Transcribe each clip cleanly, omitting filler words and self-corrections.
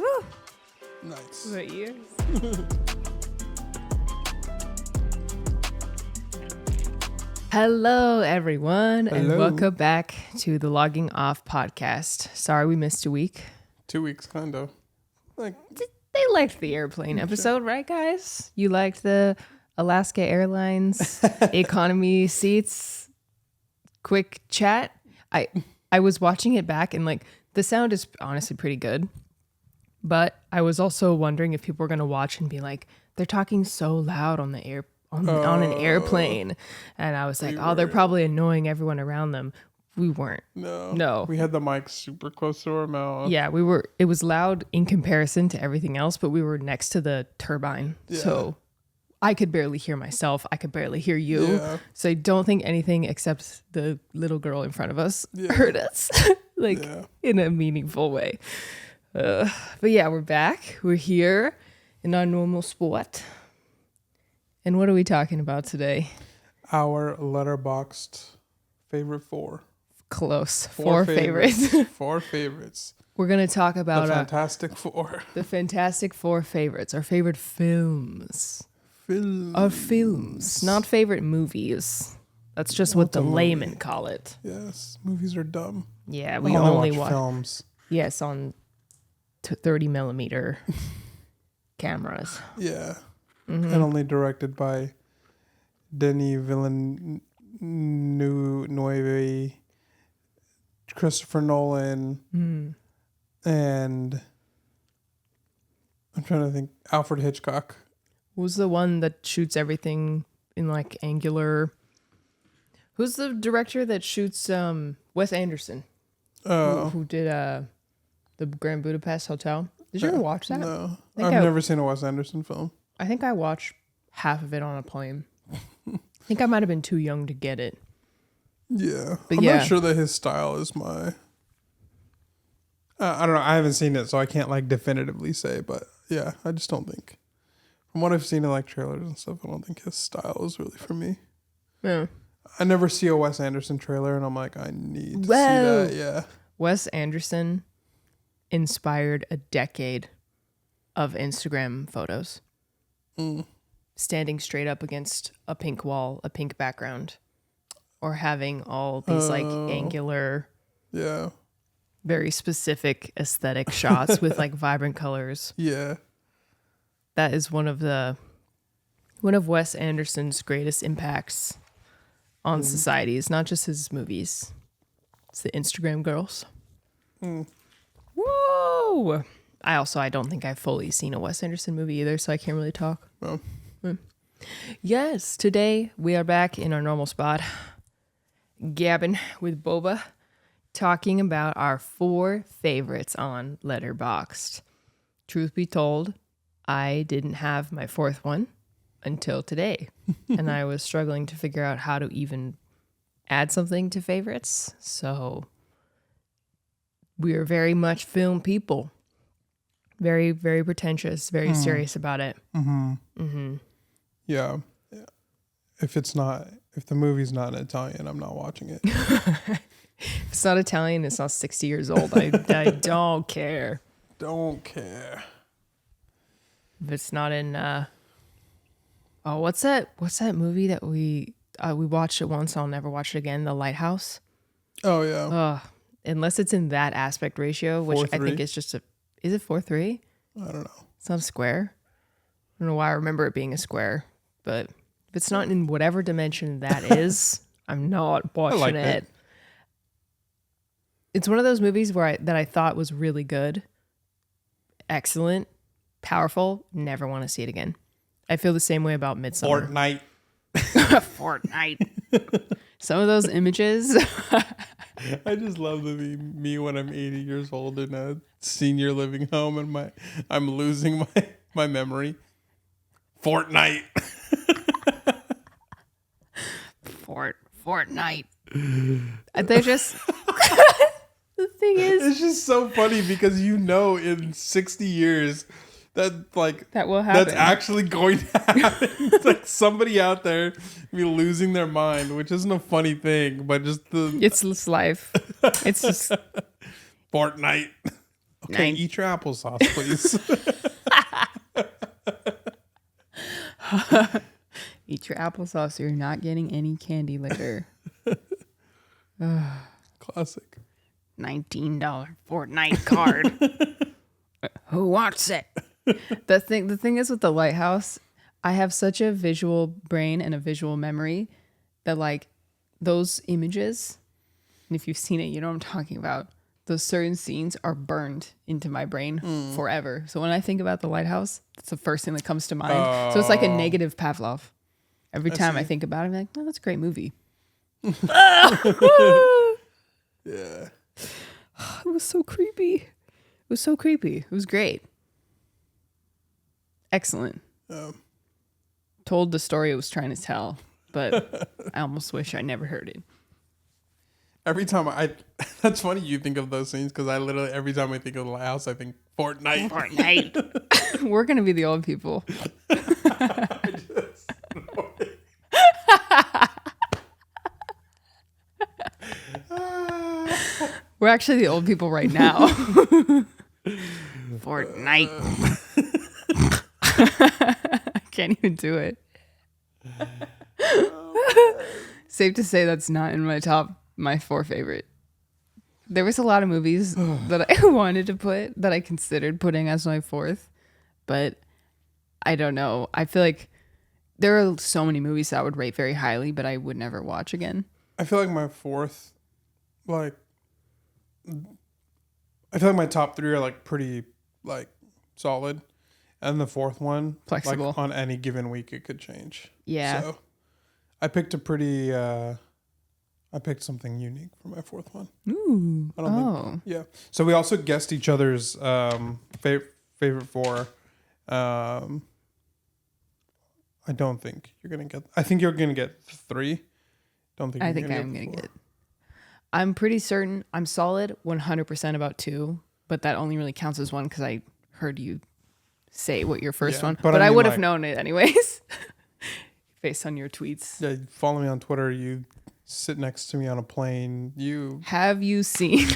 Woo. Nice. What ears? Hello, everyone, and Hello. welcome back to the Logging Off podcast. Sorry we missed a week. 2 weeks, kind of. Like, They liked the airplane episode, right, guys? You liked the Alaska Airlines economy seats quick chat. I was watching it back, and like the sound is honestly pretty good. But I was also wondering if people were going to watch and be like, they're talking so loud on the air on an airplane. And I was like, they're probably annoying everyone around them. We weren't. No. We had the mic super close to our mouth. Yeah, we were. It was loud in comparison to everything else, but we were next to the turbine. Yeah. So I could barely hear myself. I could barely hear you. Yeah. So I don't think anything except the little girl in front of us heard us in a meaningful way. But yeah, we're back. We're here in our normal spot. And what are we talking about today? Our Letterboxd favorite four. Close. Four favorites. 4 favorites. We're going to talk about The Fantastic Four. the Fantastic Four favorites. Our favorite films. Films. Our films. Not favorite movies. That's just what the laymen call it. Yes. Movies are dumb. Yeah, we I only watch watch films. Yes, on 30 millimeter cameras. Yeah. Mm-hmm. And only directed by Denis Villeneuve, Christopher Nolan, and I'm trying to think, Alfred Hitchcock. Who's the one that shoots everything in like angular? Who's the director that shoots Wes Anderson? Who did the Grand Budapest Hotel? Did you ever watch that? No. I've never seen a Wes Anderson film. I think I watched half of it on a plane. I think I might have been too young to get it. Yeah. But I'm not sure that his style is my... I don't know. I haven't seen it, so I can't like definitively say. But yeah, I just don't think... From what I've seen in like trailers and stuff, I don't think his style is really for me. Yeah. I never see a Wes Anderson trailer, and I'm like, I need to see that. Yeah. Wes Anderson inspired a decade of Instagram photos. Standing straight up against a pink wall, a pink background, or having all these like angular, very specific aesthetic shots with like vibrant colors. Yeah. That is one of Wes Anderson's greatest impacts on society. It's not just his movies. It's the Instagram girls. Whoa! I don't think I've fully seen a Wes Anderson movie either, so I can't really talk. Oh. Yes, today we are back in our normal spot, gabbing with Boba, talking about our 4 favorites on Letterboxd. Truth be told, I didn't have my 4th one until today, and I was struggling to figure out how to even add something to favorites, so we are very much film people. Very, very pretentious, very serious about it. Yeah. If the movie's not in Italian, I'm not watching it. If it's not Italian, it's not 60 years old. I don't care. Don't care. If it's not in what's that movie that we watched it once, I'll never watch it again, The Lighthouse? Oh yeah. Unless it's in that aspect ratio, which 4:3? I think is just is it 4:3? I don't know. It's not a square. I don't know why I remember it being a square, but if it's not in whatever dimension that is, I'm not watching it. It's one of those movies that I thought was really good, excellent, powerful, never want to see it again. I feel the same way about Midsummer. Fortnite. Fortnite. Some of those images. I just love to be me when I'm 80 years old in a senior living home and I'm losing my memory. Fortnite. Fortnite. They're just the thing is, It's just so funny because in 60 years that will happen. That's actually going to happen. It's like somebody out there be losing their mind, which isn't a funny thing, but just it's life. It's just Fortnite. Okay, eat your applesauce, please. Eat your applesauce or you're not getting any candy liquor. Classic. $19 Fortnite card. Who wants it? The thing is with the lighthouse, I have such a visual brain and a visual memory that like those images, and if you've seen it, you know what I'm talking about. Those certain scenes are burned into my brain forever. So when I think about the lighthouse, that's the first thing that comes to mind. So it's like a negative Pavlov. Every time I think about it, I'm like, oh, that's a great movie. Yeah. It was so creepy. It was so creepy. It was great. Excellent. Told the story it was trying to tell, but I almost wish I never heard it. Every time that's funny you think of those scenes because I literally, every time I think of the lighthouse, I think Fortnite. Fortnite. We're going to be the old people. We're actually the old people right now. Fortnite. I can't even do it. Safe to say that's not in my 4 favorite. There was a lot of movies that I wanted to put that I considered putting as my 4th, but I don't know. I feel like there are so many movies that I would rate very highly, but I would never watch again. I feel like my 4th, like, I feel like my top 3 are like pretty like solid, and the 4th one flexible. Like, on any given week it could change. Yeah. So I picked a pretty. I picked something unique for my 4th one. Ooh. I don't think. Yeah. So we also guessed each other's favorite 4. I don't think you're gonna get. I think you're gonna get 3. Don't think. I think I'm gonna get. I'm pretty certain I'm solid 100% about 2, but that only really counts as 1 because I heard you say what your first one. But I would have known it anyways, based on your tweets. Yeah, follow me on Twitter. You sit next to me on a plane. Have you seen?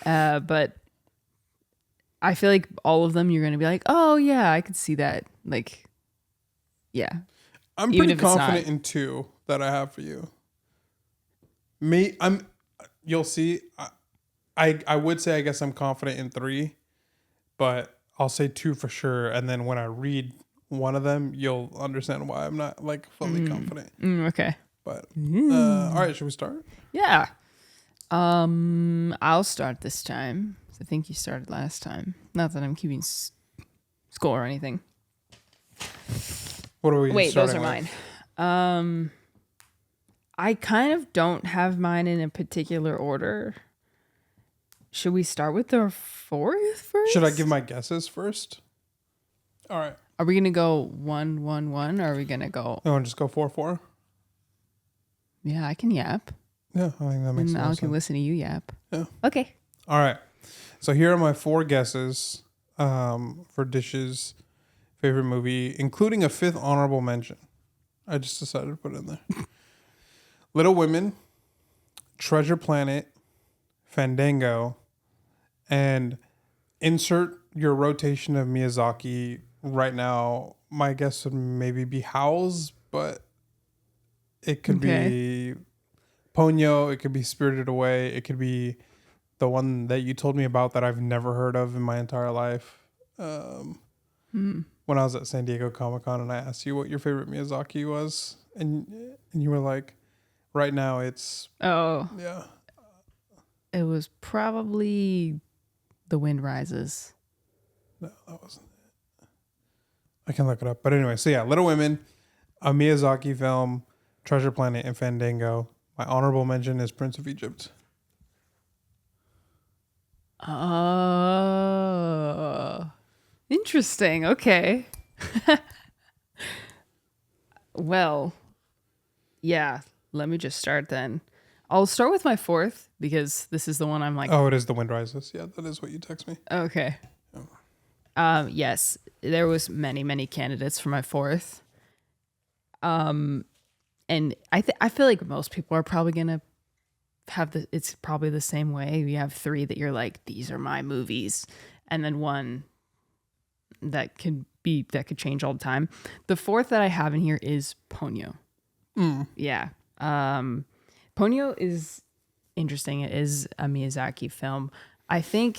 But I feel like all of them, you're gonna be like, oh yeah, I could see that. Like, yeah. I'm pretty confident in 2 that I have for you. You'll see. I would say I guess I'm confident in 3, but I'll say 2 for sure. And then when I read one of them, you'll understand why I'm not like fully confident. Okay. But all right, should we start? Yeah. I'll start this time. I think you started last time. Not that I'm keeping score or anything. What are we? Wait, those are mine. I kind of don't have mine in a particular order. Should we start with the 4th first? Should I give my guesses first? All right. Are we gonna go 1, 1, 1, or are we gonna go? No, just go 4, 4. Yeah, I can yap. Yeah, I think that makes sense. And I can listen to you yap. Yeah. Okay. All right. So here are my 4 guesses for Dish's favorite movie, including a 5th honorable mention. I just decided to put it in there. Little Women, Treasure Planet, Fandango, and insert your rotation of Miyazaki right now. My guess would maybe be Howl's, but it could be Ponyo. It could be Spirited Away. It could be the one that you told me about that I've never heard of in my entire life. When I was at San Diego Comic-Con and I asked you what your favorite Miyazaki was, and you were like, right now it's... Oh. Yeah. It was probably The Wind Rises. No, that wasn't it. I can look it up. But anyway, so yeah, Little Women, a Miyazaki film, Treasure Planet, and Fandango. My honorable mention is Prince of Egypt. Oh. Interesting. Okay. Well, yeah. Let me just start then. I'll start with my 4th because this is the one I'm like. Oh, it is The Wind Rises. Yeah, that is what you text me. Okay. Yes, there was many candidates for my 4th. And I feel like most people are probably gonna it's probably the same way. You have 3 that you're like, these are my movies, and then 1 that could change all the time. The 4th that I have in here is Ponyo. Yeah. Ponyo is interesting. It is a Miyazaki film. I feel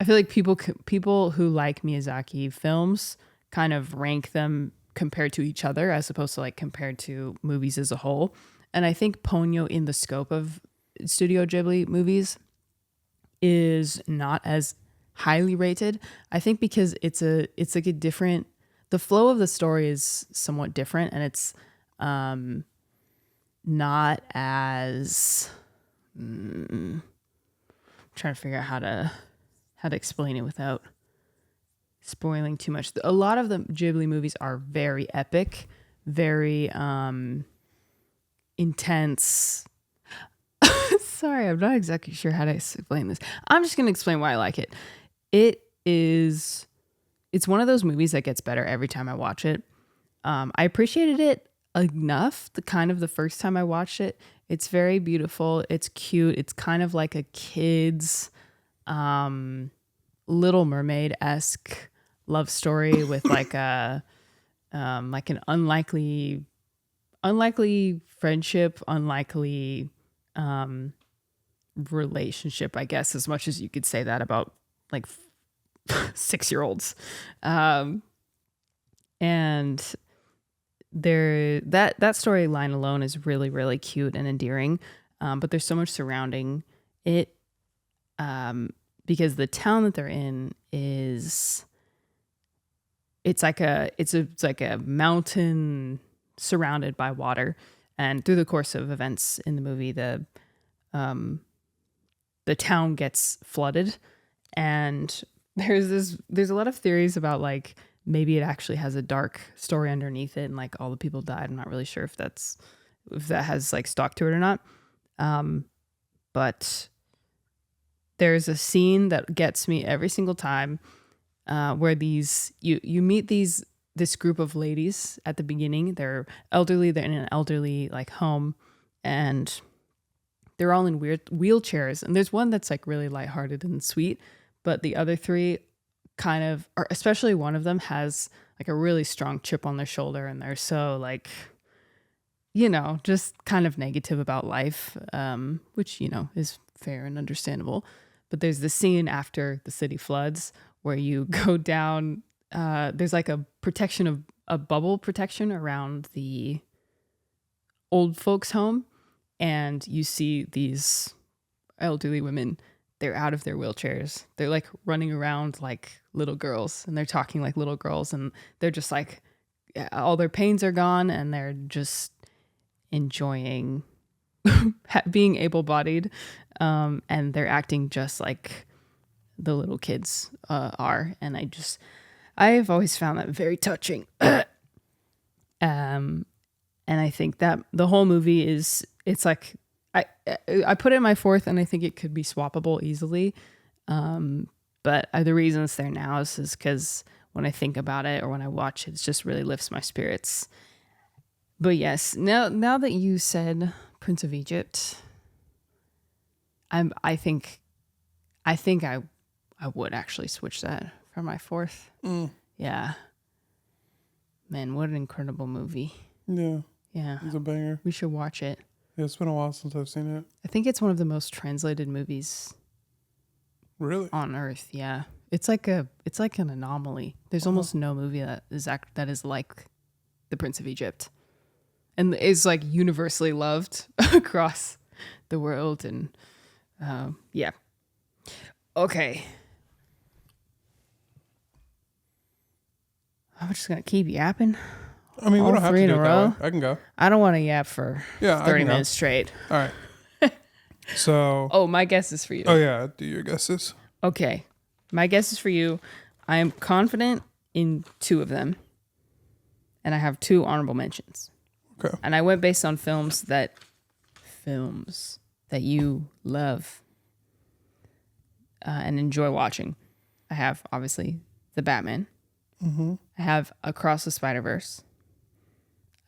like people who like Miyazaki films kind of rank them compared to each other as opposed to like compared to movies as a whole. And I think Ponyo, in the scope of Studio Ghibli movies, is not as highly rated. I think because it's like a different, the flow of the story is somewhat different, and it's not as trying to figure out how to explain it without spoiling too much. A lot of the Ghibli movies are very epic, very intense. Sorry, I'm not exactly sure how to explain this. I'm just going to explain why I like it. It's one of those movies that gets better every time I watch it. I appreciated it enough the first time I watched it. It's very beautiful. It's cute. It's kind of like a kid's Little Mermaid-esque love story with like an unlikely friendship, unlikely relationship, I guess, as much as you could say that about like 6-year-olds. And that storyline alone is really, really cute and endearing. But there's so much surrounding it, because the town that they're in it's like a mountain surrounded by water. And through the course of events in the movie, the town gets flooded, and there's a lot of theories about like maybe it actually has a dark story underneath it, and like all the people died. I'm not really sure if that has like stock to it or not. But there's a scene that gets me every single time, where you meet this group of ladies at the beginning. They're elderly. They're in an elderly like home, and they're all in weird wheelchairs. And there's one that's like really lighthearted and sweet, but the other 3 kind of, or especially one of them, has like a really strong chip on their shoulder, and they're so like, just kind of negative about life, which is fair and understandable. But there's the scene after the city floods where you go down. There's like a bubble protection around the old folks' home, and you see these elderly women. They're out of their wheelchairs. They're like running around like little girls, and they're talking like little girls, and they're just like, all their pains are gone, and they're just enjoying being able-bodied, and they're acting just like the little kids are. And I've always found that very touching. And I think that the whole movie it's like, I put it in my 4th, and I think it could be swappable easily. But the reason it's there now is because when I think about it or when I watch it, it just really lifts my spirits. But yes, now that you said Prince of Egypt, I think I would actually switch that for my 4th. Yeah. Man, what an incredible movie. Yeah. Yeah. It's a banger. We should watch it. Yeah, it's been a while since I've seen it. I think it's one of the most translated movies really on Earth. Yeah. It's like an anomaly. There's almost no movie that is like The Prince of Egypt, and is like universally loved across the world. And yeah. Okay. I'm just gonna keep yapping. I mean, we don't have to do it that way. I can go. I don't want to yap for 30 minutes straight. All right. So. Oh, my guess is for you. Oh, yeah. Do your guesses. Okay. My guess is for you. I am confident in 2 of them, and I have 2 honorable mentions. Okay. And I went based on films that you love and enjoy watching. I have, obviously, The Batman. Mm-hmm. I have Across the Spiderverse.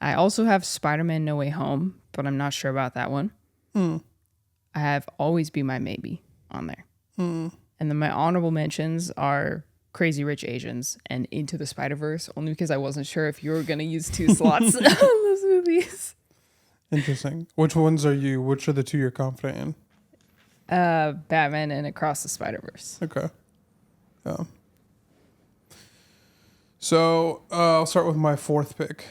I also have Spider-Man No Way Home, but I'm not sure about that one. I have Always Be My Maybe on there. And then my honorable mentions are Crazy Rich Asians and Into the Spiderverse, only because I wasn't sure if you were going to use 2 slots on those movies. Interesting. Which are the 2 you're confident in? Batman and Across the Spider-Verse. Okay. So I'll start with my 4th pick.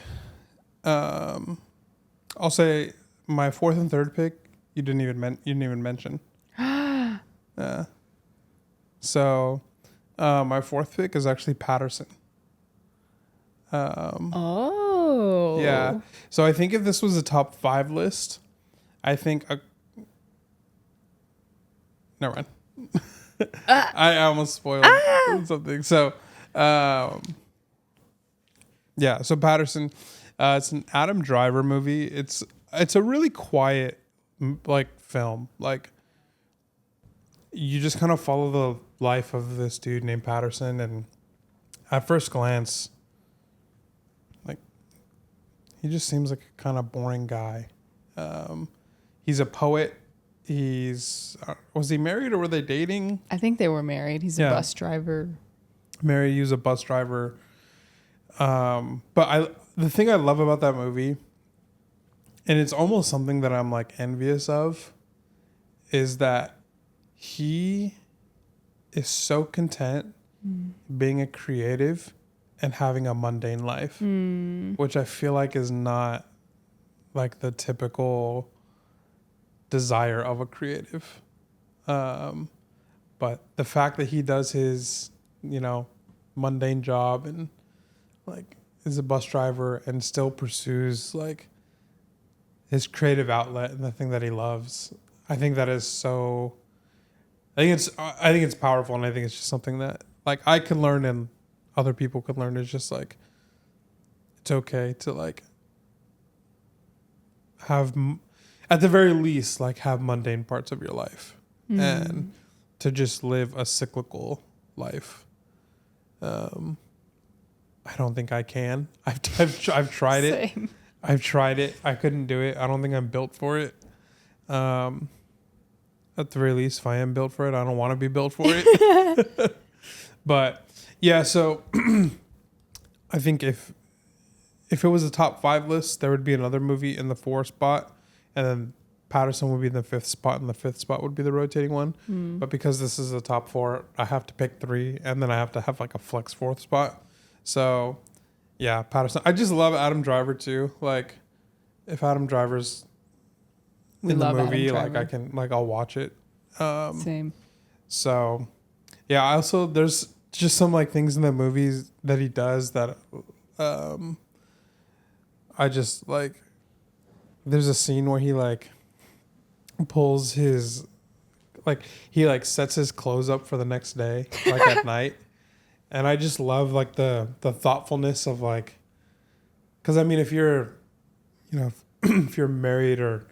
I'll say my 4th and 3rd pick you didn't even mention. So my 4th pick is actually Paterson. Oh. Yeah. So I think if this was a top 5 list, I think never mind. I almost spoiled something. So yeah, so Paterson, it's an Adam Driver movie. It's a really quiet film. Like, you just kind of follow the life of this dude named Paterson, and at first glance, like, he just seems like a kind of boring guy. He's a poet. Was he married or were they dating? I think they were married. He's a bus driver. Married, he was a bus driver. But the thing I love about that movie, and it's almost something that I'm like envious of, is that he is so content being a creative and having a mundane life, which I feel like is not like the typical desire of a creative. But the fact that he does his, mundane job and like is a bus driver and still pursues like his creative outlet and the thing that he loves, I think that is so. I think it's powerful, and I think it's just something that like I can learn and other people could learn. It's just like it's okay to like have, at the very least, like have mundane parts of your life and to just live a cyclical life. I don't think I can. I've tried it. Same. I've tried it. I couldn't do it. I don't think I'm built for it. At the very least, if I am built for it, I don't want to be built for it. But yeah, so I think if it was a top 5 list, there would be another movie in the 4th spot, and then Paterson would be in the 5th spot, and the 5th spot would be the rotating one. But because this is a top 4, I have to pick 3, and then I have to have like a flex 4th spot. So yeah, Paterson. I just love Adam Driver too. Like, if Adam Driver's in the movie, like I can, like I'll watch it. Same. So yeah, also there's just some like things in the movies that he does that I just like. There's a scene where he like pulls his, like he like sets his clothes up for the next day, like at night. And I just love like the thoughtfulness of like, because I mean, if you're, if you're married or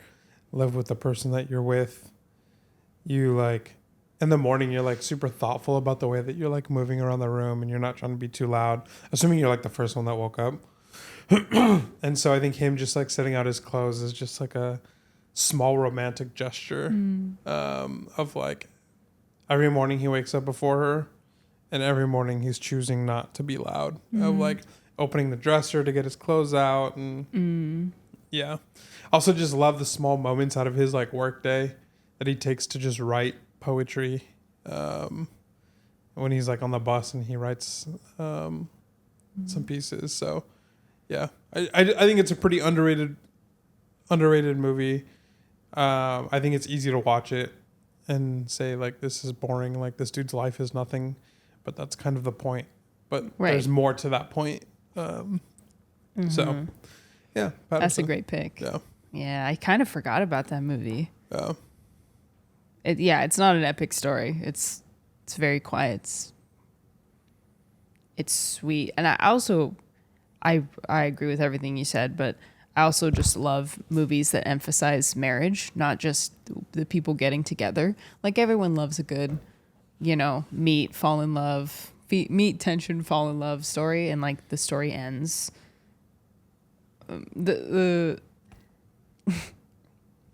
live with the person that you're with, you like in the morning you're like super thoughtful about the way that you're like moving around the room, and you're not trying to be too loud, assuming you're like the first one that woke up. And so I think him just like setting out his clothes is just like a small romantic gesture of like every morning he wakes up before her. And every morning he's choosing not to be loud. Of like opening the dresser to get his clothes out, and yeah. Also just love the small moments out of his like work day that he takes to just write poetry. When he's like on the bus and he writes some pieces. So yeah, I think it's a pretty underrated movie. I think it's easy to watch it and say like this is boring, like this dude's life is nothing. But that's kind of the point. But there's more to that point. So, yeah. Paterson. That's a great pick. Yeah, I kind of forgot about that movie. It's not an epic story. It's very quiet. It's sweet. And I also, I agree with everything you said, but I also just love movies that emphasize marriage, not just the people getting together. Like everyone loves a good, meet, fall in love, meet, tension, fall in love story, and like the story ends.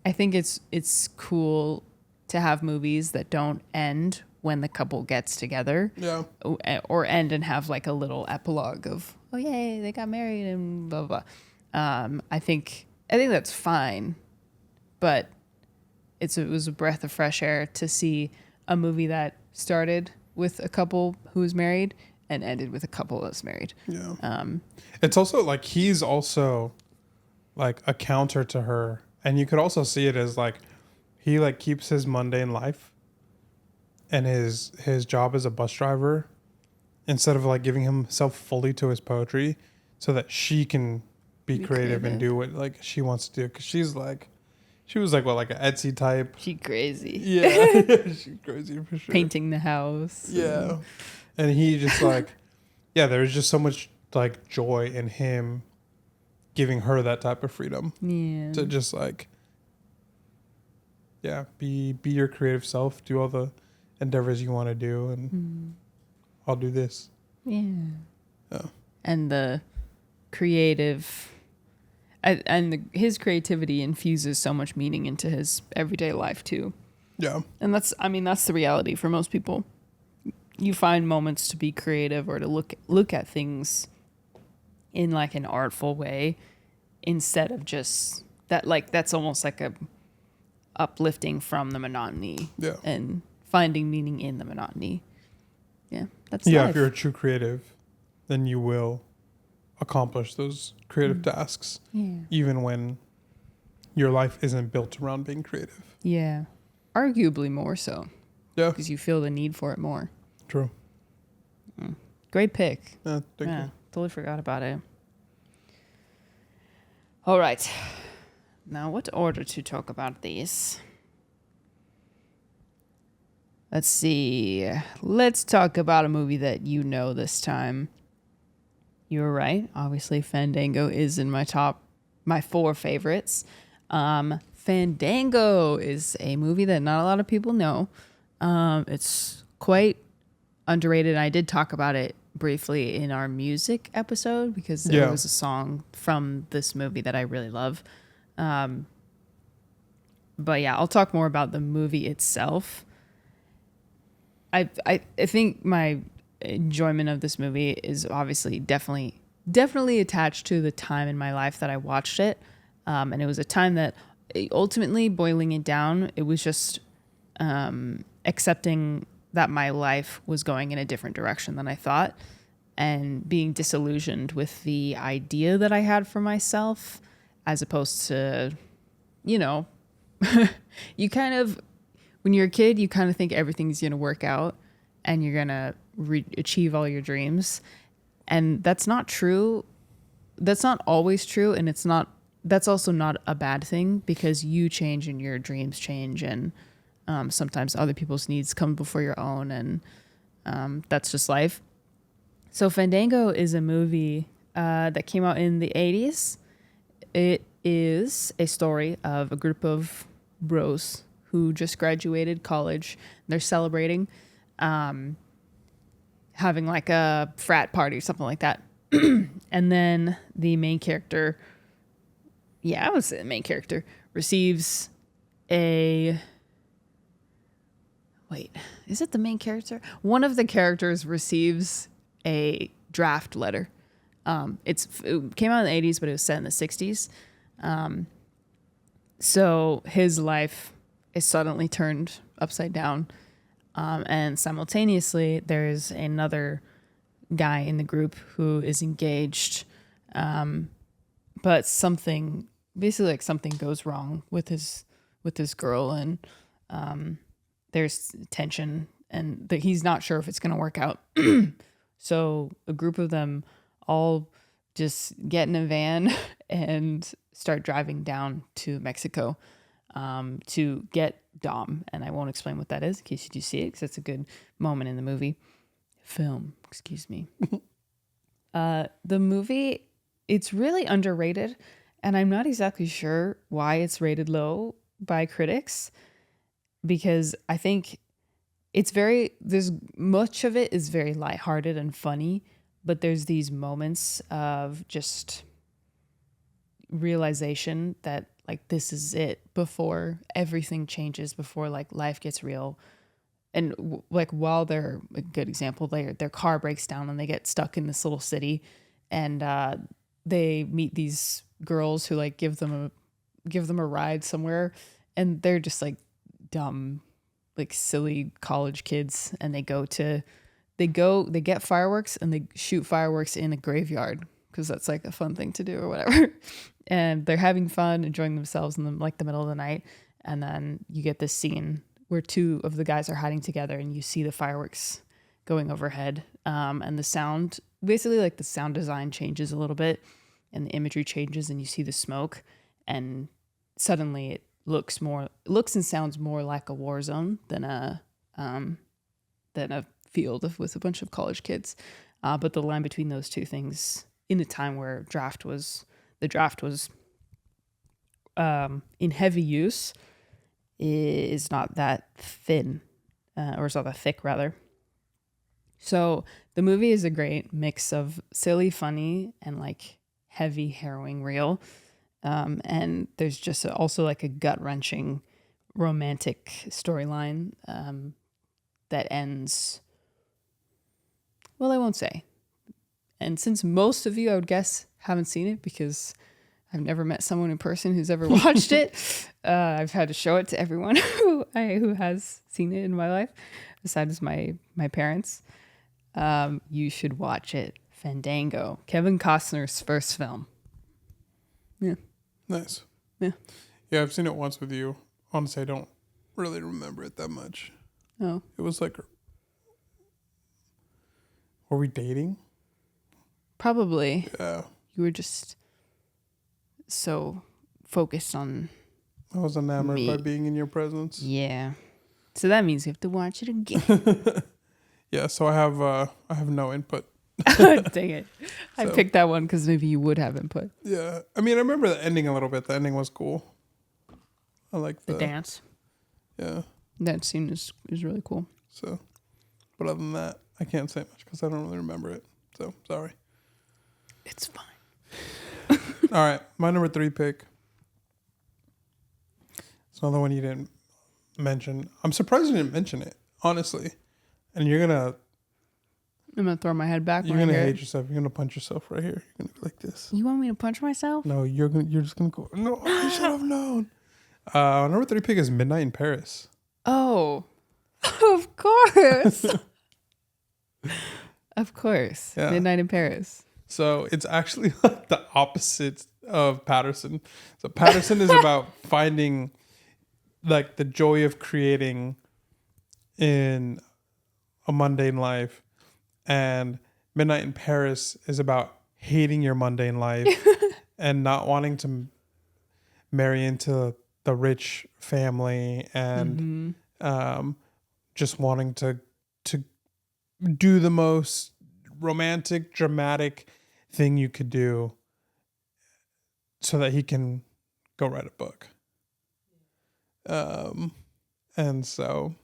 I think it's cool to have movies that don't end when the couple gets together. Yeah. Or end and have like a little epilogue of, oh yay, they got married and blah blah blah. I think that's fine, but it was a breath of fresh air to see a movie that started with a couple who was married and ended with a couple that's married. Yeah. It's also like he's also like a counter to her, and you could also see it as like he like keeps his mundane life and his job as a bus driver instead of like giving himself fully to his poetry so that she can be creative and do what like she wants to do, because she was like what, like an Etsy type. She crazy. Yeah. She's crazy for sure. Painting the house. Yeah. And he just like, yeah, there's just so much like joy in him giving her that type of freedom. Yeah. To just like, yeah, be your creative self, do all the endeavors you want to do, and I'll do this. Yeah. Yeah. And the creative, his creativity infuses so much meaning into his everyday life too. Yeah. And that's the reality for most people. You find moments to be creative or to look at things in like an artful way instead of just that, like that's almost like a uplifting from the monotony. Yeah. And finding meaning in the monotony. Yeah. That's Yeah, life. if you're a true creative, then you will accomplish those creative tasks. Yeah. Even when your life isn't built around being creative. Yeah. Arguably more so. Yeah. Because you feel the need for it more. True. Great pick. Thank you. Totally forgot about it. All right. Now, what order to talk about these? Let's see. Let's talk about a movie that you know this time. You were right. Obviously, Fandango is in my 4 favorites. Fandango is a movie that not a lot of people know. It's quite underrated. I did talk about it briefly in our music episode because there was a song from this movie that I really love. But yeah, I'll talk more about the movie itself. I think my enjoyment of this movie is obviously definitely attached to the time in my life that I watched it. And it was a time that ultimately, boiling it down, it was just accepting that my life was going in a different direction than I thought and being disillusioned with the idea that I had for myself, as opposed to, you know, you kind of, when you're a kid, you kind of think everything's going to work out and you're going to achieve all your dreams. And that's not true. That's not always true. And that's also not a bad thing, because you change and your dreams change, and sometimes other people's needs come before your own, and that's just life. So Fandango is a movie that came out in the 80s. It is a story of a group of bros who just graduated college. They're celebrating, having like a frat party or something like that. And then the main character, I would say the main character, receives a... Wait, is it the main character? One of the characters receives a draft letter. It came out in the 80s, but it was set in the 60s. So his life is suddenly turned upside down. And simultaneously, there's another guy in the group who is engaged. But something goes wrong with his girl, and there's tension, and he's not sure if it's going to work out. So a group of them all just get in a van and start driving down to Mexico to get Dom. And I won't explain what that is in case you do see it, because that's a good moment in the film. Excuse me. The movie, it's really underrated, and I'm not exactly sure why it's rated low by critics, because I think there's much of it is very lighthearted and funny, but there's these moments of just realization that like this is it before everything changes, before like life gets real. And like while they're a good example, their car breaks down and they get stuck in this little city, and they meet these girls who like give them a ride somewhere, and they're just like dumb, like silly college kids, and they get fireworks and they shoot fireworks in a graveyard because that's like a fun thing to do or whatever. And they're having fun, enjoying themselves in the middle of the night. And then you get this scene where two of the guys are hiding together and you see the fireworks going overhead. And the sound, basically like the sound design changes a little bit and the imagery changes and you see the smoke, and suddenly it looks and sounds more like a war zone than a field with a bunch of college kids. But the line between those two things in a time where the draft was in heavy use is not that thin, or it's not that thick rather. So the movie is a great mix of silly, funny, and like heavy, harrowing, real. And there's just also like a gut-wrenching romantic storyline that ends, well, I won't say. And since most of you, I would guess, haven't seen it because I've never met someone in person who's ever watched it, I've had to show it to everyone who has seen it in my life, besides my parents. You should watch it. Fandango, Kevin Costner's first film. Yeah. Nice. Yeah. Yeah, I've seen it once with you. Honestly, I don't really remember it that much. Oh. It was like, were we dating? Probably. Yeah. You were just so focused on I was enamored me. by being in your presence. Yeah. So that means you have to watch it again. Yeah, so I have no input. Dang it. I So- picked that one because maybe you would have input. Yeah. I mean, I remember the ending a little bit. The ending was cool. I like The dance. Yeah. That scene is really cool. So, but other than that, I can't say much because I don't really remember it. So, sorry. It's fine. All right. My number 3 pick. It's another one you didn't mention. I'm surprised you didn't mention it, honestly. And I'm gonna throw my head back. you're when I gonna hear hate it. yourself. You're gonna punch yourself right here. You're gonna go like this. You want me to punch myself? No, you're just gonna go. No, I should have known. Number 3 pick is Midnight in Paris. Oh, of course. Of course. Yeah. Midnight in Paris. So it's actually like the opposite of Paterson. So Paterson is about finding like the joy of creating in a mundane life, and Midnight in Paris is about hating your mundane life and not wanting to marry into the rich family and just wanting to do the most romantic, dramatic thing you could do so that he can go write a book. And so,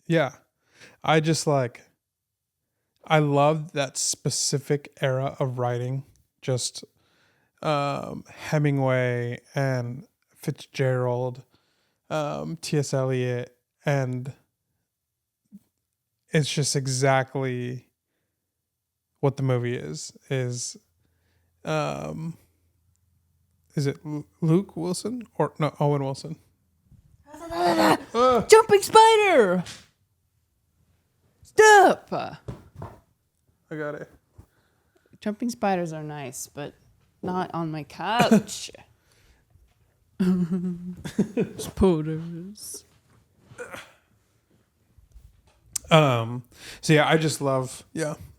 yeah, I just like, I love that specific era of writing, just Hemingway and Fitzgerald, T.S. Eliot, and it's just exactly what the movie is it Luke Wilson or no Owen Wilson? Jumping spider! Stop! I got it. Jumping spiders are nice, but not on my couch. Spiders. So yeah, I just love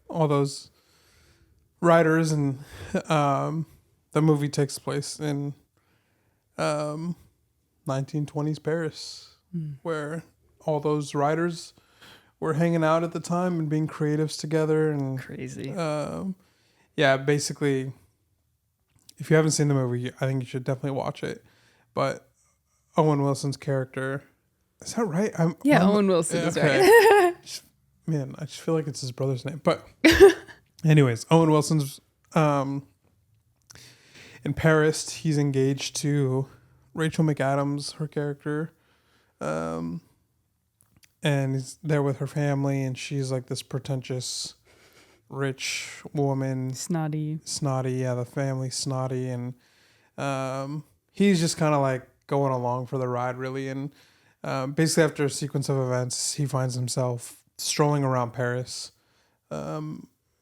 all those writers, and the movie takes place in 1920s Paris, where all those writers were hanging out at the time and being creatives together, and Crazy. yeah, basically, if you haven't seen the movie, I think you should definitely watch it. But Owen Wilson's character, is that right? Owen Wilson is okay. right. Man, I just feel like it's his brother's name. But anyways, Owen Wilson's in Paris, he's engaged to Rachel McAdams, her character. And he's there with her family, and she's like this pretentious, rich woman. Snotty. Yeah, the family's snotty. And he's just kind of like going along for the ride, really. And basically, after a sequence of events, he finds himself strolling around Paris at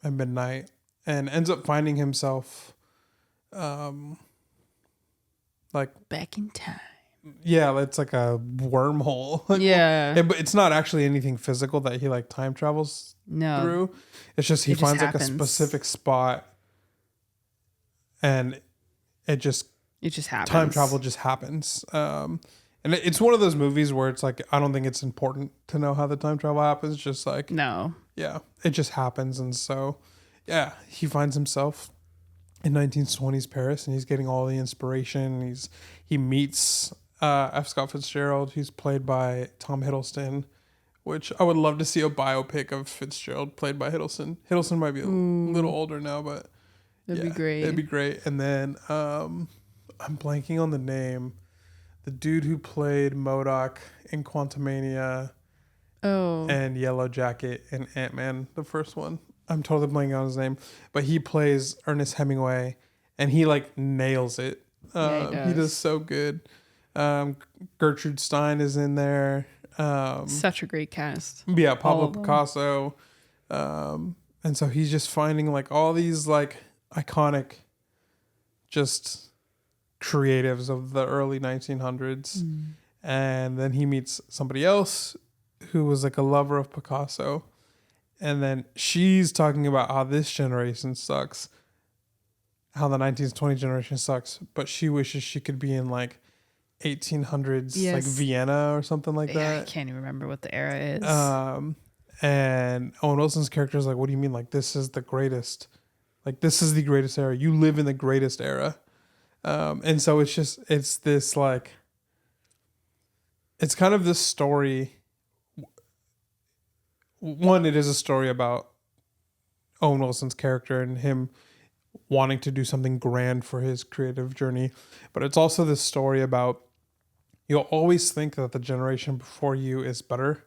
midnight and ends up finding himself like Back in time. yeah, it's like a wormhole. Yeah. But it's not actually anything physical that he like time travels No. through. It's just he It just finds like a happens. specific spot, and it just happens. time travel just happens. And it's one of those movies where it's like I don't think it's important to know how the time travel happens. Just like No. yeah, it just happens. And so yeah, he finds himself in 1920s Paris, and he's getting all the inspiration. He meets F. Scott Fitzgerald, who's played by Tom Hiddleston, which I would love to see a biopic of Fitzgerald played by Hiddleston. Hiddleston might be a little older now, but That'd be great. It'd be great. And then I'm blanking on the name. The dude who played MODOK in Quantumania and Yellow Jacket in Ant-Man, the first one. I'm totally blanking on his name, but he plays Ernest Hemingway, and he like nails it. He does so good. Gertrude Stein is in there. Such a great cast. Yeah, Pablo Picasso. And so he's just finding like all these like iconic just creatives of the early 1900s. And then he meets somebody else who was like a lover of Picasso. And then she's talking about how this generation sucks, how the 1920 generation sucks, but she wishes she could be in like 1800s, like Vienna or something like that. I can't even remember what the era is. And Owen Wilson's character is like, what do you mean? Like, this is the greatest. Like, this is the greatest era. You live in the greatest era. And so it's this like, it's kind of this story. One, it is a story about Owen Wilson's character and him wanting to do something grand for his creative journey. But it's also this story about you'll always think that the generation before you is better.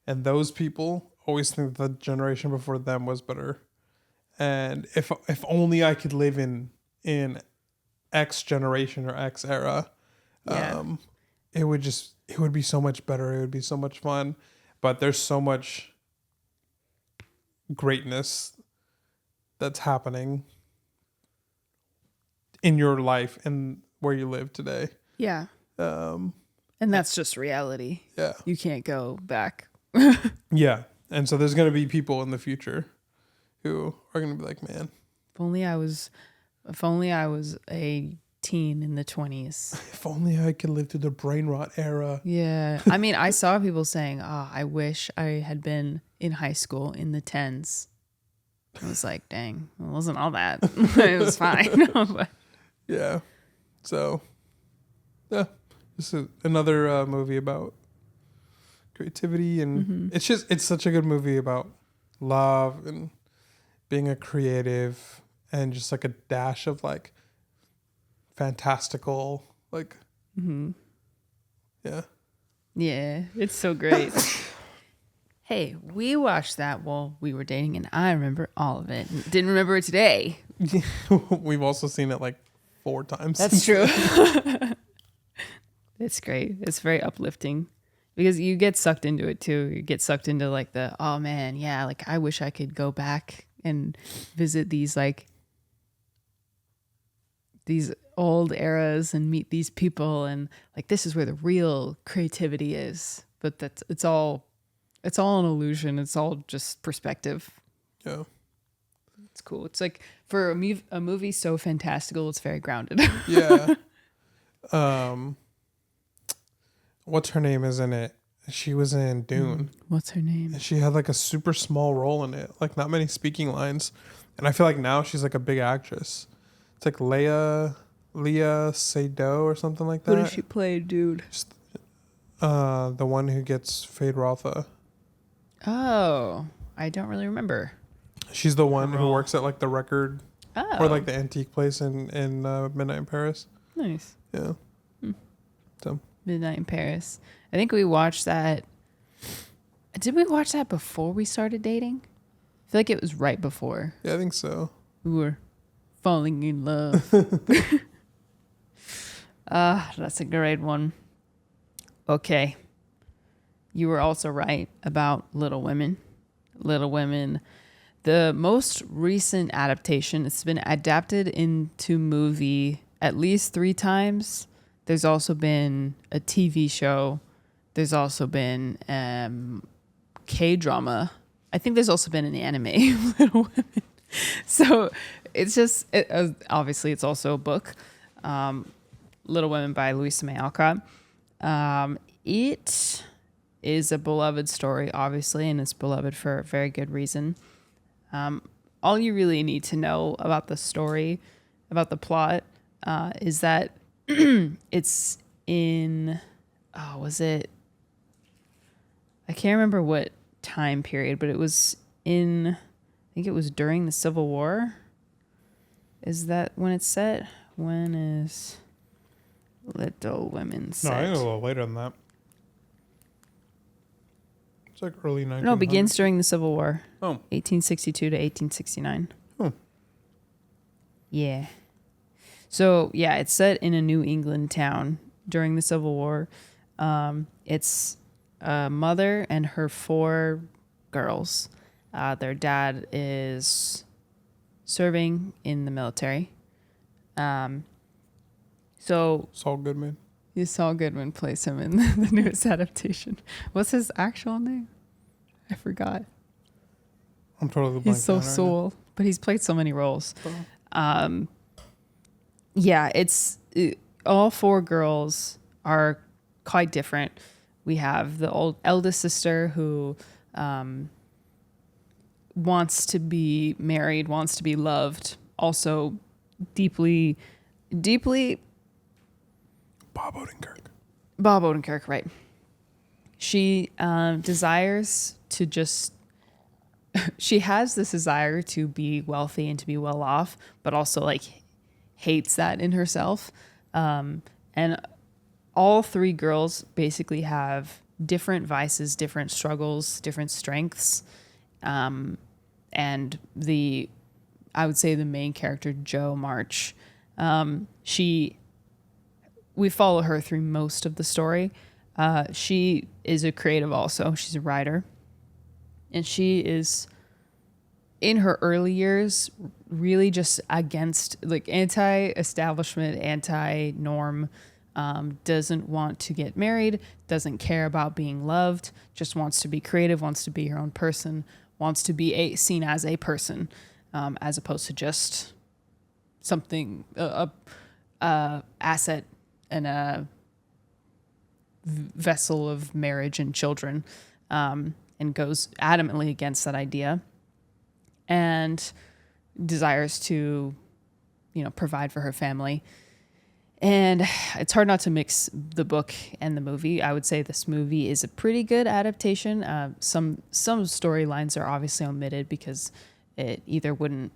And those people always think that the generation before them was better. And if only I could live in X generation or X era, it would be so much better. It would be so much fun. But there's so much greatness that's happening in your life and where you live today. Yeah. And that's just reality. Yeah. You can't go back. Yeah. And so there's going to be people in the future who are going to be like, man, If only I was a teen in the 20s. if only I could live through the brain rot era. Yeah. I mean, I saw people saying, I wish I had been in high school in the 10s. I was like, dang, it wasn't all that. It was fine. But Yeah. So, yeah. This is another movie about creativity, and it's such a good movie about love and being a creative and just like a dash of like fantastical, like, yeah. yeah, it's so great. Hey, we watched that while we were dating, and I remember all of it. Didn't remember it today. We've also seen it like 4 times. That's true. It's great. It's very uplifting because you get sucked into it too. You get sucked into like oh man, yeah, like I wish I could go back and visit these old eras and meet these people, and like this is where the real creativity is. But it's all an illusion. It's all just perspective. Yeah. It's cool. It's like for a movie so fantastical, it's very grounded. Yeah. What's her name is in it? She was in Dune. What's her name? And she had like a super small role in it, like not many speaking lines. And I feel like now she's like a big actress. It's like Leah Seydoux or something like that. Who does she play, dude? Just, the one who gets Fade Rotha. Oh, I don't really remember. She's the one who works at like the record Oh, or like the antique place in Midnight in Paris. nice. Yeah. So Midnight in Paris. I think we watched that. Did we watch that before we started dating? I feel like it was right before yeah, I think so. we were falling in love. That's a great one. Okay. You were also right about Little Women. Little Women, the most recent adaptation, it's been adapted into movie at least 3 times. There's also been a TV show. There's also been K-drama. I think there's also been an anime, Little Women. So it's just, obviously it's also a book. Little Women by Louisa May Alcott. It is a beloved story, obviously, and it's beloved for a very good reason. All you really need to know about the story, about the plot, is that it's in, was it? I can't remember what time period, but it was in, I think it was during the Civil War. Is that when it's set? When is Little Women set? No, I think a little later than that. It's like early 1900s. No, it begins during the Civil War. Oh. 1862 to 1869. Oh. Yeah. So, yeah, it's set in a New England town during the Civil War. It's a mother and her 4 girls. Their dad is serving in the military. So Saul Goodman. Saul Goodman plays him in the newest adaptation. What's his actual name? I forgot. I'm totally blanking. He's so on it right Saul, but he's played so many roles. now. Yeah, all 4 girls are quite different. We have the eldest sister who wants to be married, wants to be loved, also deeply Bob Odenkirk, right. She desires to just she has this desire to be wealthy and to be well off, but also like hates that in herself. And all 3 girls basically have different vices, different struggles, different strengths. And I would say the main character, Jo March, we follow her through most of the story. She is a creative also. She's a writer. And she is, in her early years, really just against, like, anti-establishment, anti-norm, doesn't want to get married, doesn't care about being loved, just wants to be creative, wants to be her own person, wants to be seen as a person, as opposed to just something, a asset and a vessel of marriage and children, and goes adamantly against that idea and desires to, provide for her family. And it's hard not to mix the book and the movie. I would say this movie is a pretty good adaptation. Some storylines are obviously omitted because it either wouldn't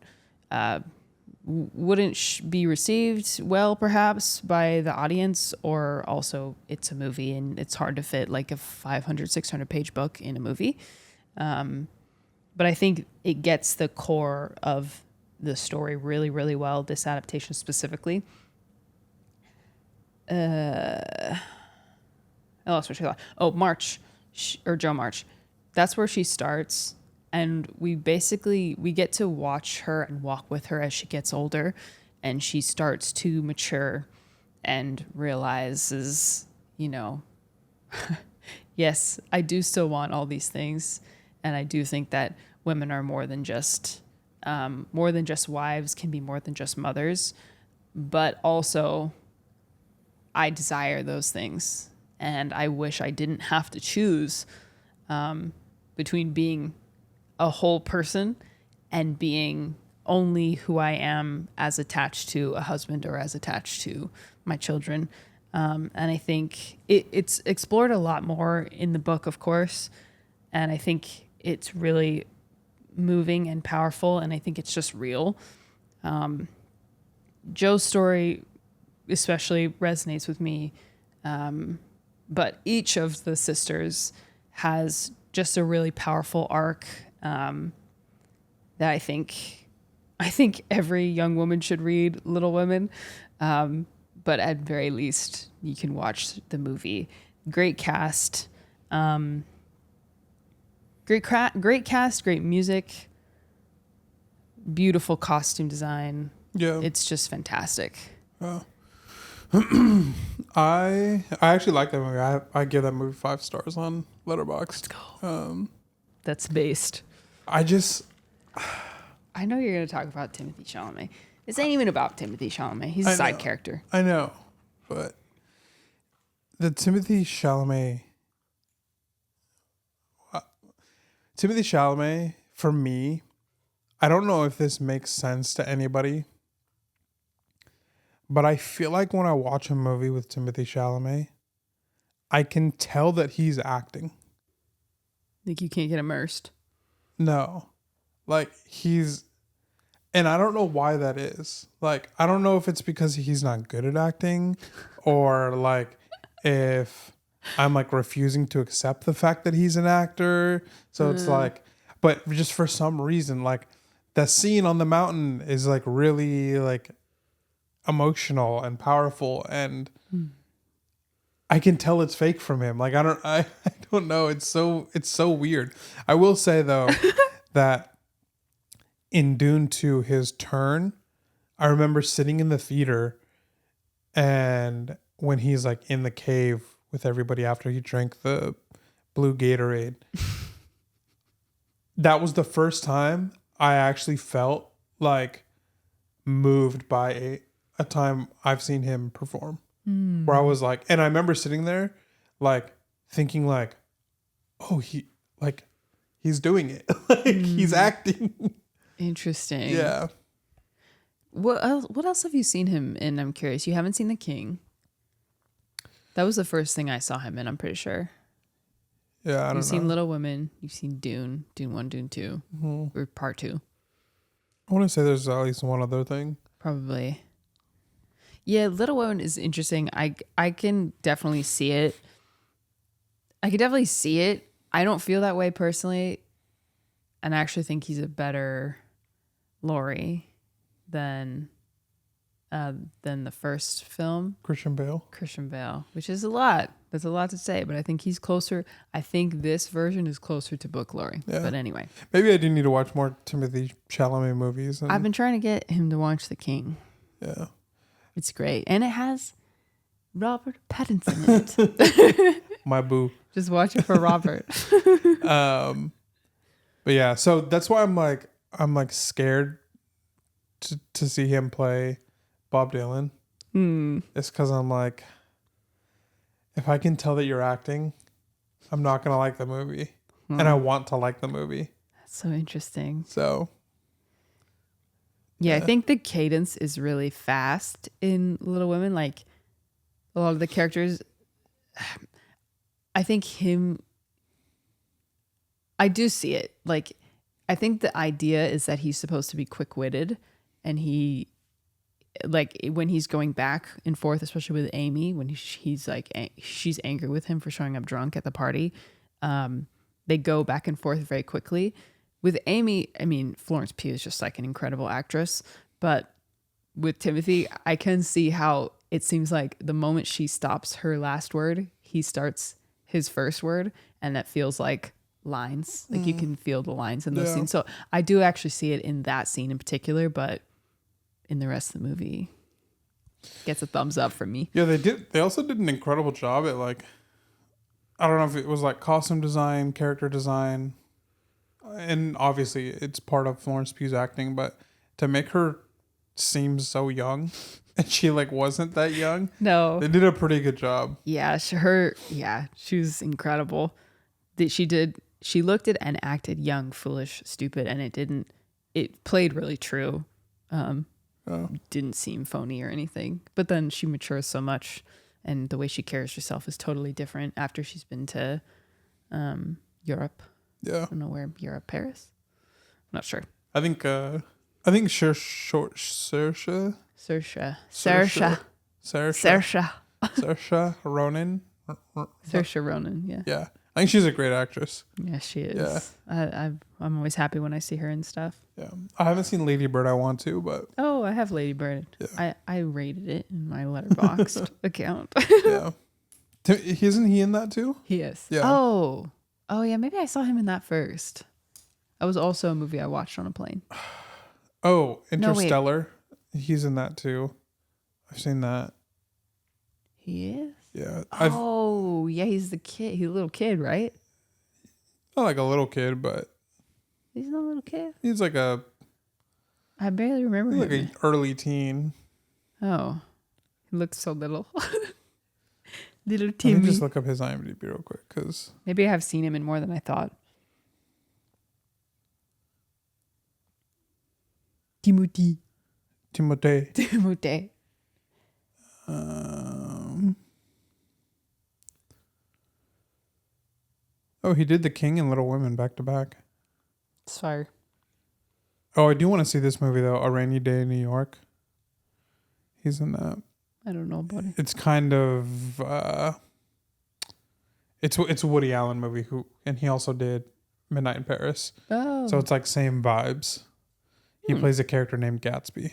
be received well, perhaps, by the audience, or also it's a movie and it's hard to fit like a 500, 600 page book in a movie. But I think it gets the core of the story really, really well, this adaptation specifically. I lost what she thought. Oh, Jo March. That's where she starts. And we get to watch her and walk with her as she gets older, and she starts to mature and realizes, yes, I do still want all these things. And I do think that women are more than just wives, can be more than just mothers, but also I desire those things. And I wish I didn't have to choose between being a whole person and being only who I am as attached to a husband or as attached to my children. And I think it's explored a lot more in the book, of course. And I think it's really moving and powerful. And I think it's just real. Joe's story especially resonates with me. But each of the sisters has just a really powerful arc that I think every young woman should read Little Women. But at very least, you can watch the movie. Great cast. Great cast, great music, beautiful costume design. Yeah. It's just fantastic. I actually like that movie. I give that movie 5 stars on Letterboxd. Let's go. That's based. I know you're going to talk about Timothee Chalamet. This ain't even about Timothee Chalamet. He's a side character. I know, but the Timothee Chalamet for me, I don't know if this makes sense to anybody, but I feel like when I watch a movie with Timothee Chalamet, I can tell that he's acting. Like you can't get immersed. No. Like and I don't know why that is. Like, I don't know if it's because he's not good at acting or like if I'm like refusing to accept the fact that he's an actor. So it's like, but just for some reason, like the scene on the mountain is like really like emotional and powerful, and I can tell it's fake from him. Like I don't know. It's so weird. I will say though that in Dune 2, his turn, I remember sitting in the theater, and when he's like in the cave with everybody after he drank the blue Gatorade, that was the first time I actually felt like moved by a time I've seen him perform. Where I was like, and I remember sitting there like thinking like, oh, he's doing it. Like he's acting. Interesting. Yeah. What else have you seen him in? I'm curious. You haven't seen The King. That was the first thing I saw him in, I'm pretty sure. Yeah, I don't know. You've seen Little Women. You've seen Dune 1, Dune 2, or Part 2. I want to say there's at least one other thing. Probably. Yeah, Little Women is interesting. I can definitely see it. I don't feel that way personally. And I actually think he's a better Laurie than the first film. Christian Bale, which is a lot. That's a lot to say, but I think he's closer. I think this version is closer to book Laurie. Yeah. But anyway. Maybe I do need to watch more Timothee Chalamet movies. I've been trying to get him to watch The King. Yeah. It's great. And it has Robert Pattinson in it. My boo. Just watch it for Robert. But yeah, so that's why I'm like scared to see him play Bob Dylan. It's because I'm like, if I can tell that you're acting, I'm not gonna like the movie, and I want to like the movie. That's so interesting. So, yeah, I think the cadence is really fast in Little Women. Like a lot of the characters, I think I do see it. Like, I think the idea is that he's supposed to be quick-witted, and he, like, when he's going back and forth, especially with Amy, when he's like, she's angry with him for showing up drunk at the party, they go back and forth very quickly. With Amy, I mean, Florence Pugh is just like an incredible actress, but with Timothy, I can see how it seems like the moment she stops her last word, he starts his first word, and that feels like lines. Like you can feel the lines in those scenes. So I do actually see it in that scene in particular, but in the rest of the movie, gets a thumbs up from me. Yeah, they also did an incredible job at, like, I don't know if it was like costume design, character design, and obviously it's part of Florence Pugh's acting, but to make her seem so young, and she like wasn't that young. No, they did a pretty good job. Yeah, she was incredible. She looked at and acted young, foolish, stupid, and it played really true. Didn't seem phony or anything. But then she matures so much, and the way she carries herself is totally different after she's been to Europe. Yeah. I don't know where Europe, Paris? I'm not sure. I think I think Saoirse Ronan. Saoirse Ronan. Yeah. Yeah, I think she's a great actress. Yeah, she is. Yeah. I'm always happy when I see her and stuff. Yeah, I haven't seen Lady Bird. I want to, but Oh, I have Lady Bird. Yeah. I rated it in my Letterboxd account. yeah. Isn't he in that too? He is. Yeah. Oh yeah. Maybe I saw him in that first. That was also a movie I watched on a plane. Oh, No, wait. Interstellar. He's in that too. I've seen that. He is. Yeah. Oh yeah, he's the kid. He's a little kid, right? Not like a little kid, but He's not a little kid. he's like a I barely remember like him. an early teen. Oh, he looks so little. Little Let me Timmy. just look up his IMDb real quick, because Maybe I have seen him in more than I thought. Timothee. Oh, he did The King and Little Women back to back. It's fire. Oh, I do want to see this movie though, A Rainy Day in New York. He's in that. I don't know about it. It's kind of it's a Woody Allen movie and he also did Midnight in Paris. Oh. So it's like same vibes. He plays a character named Gatsby.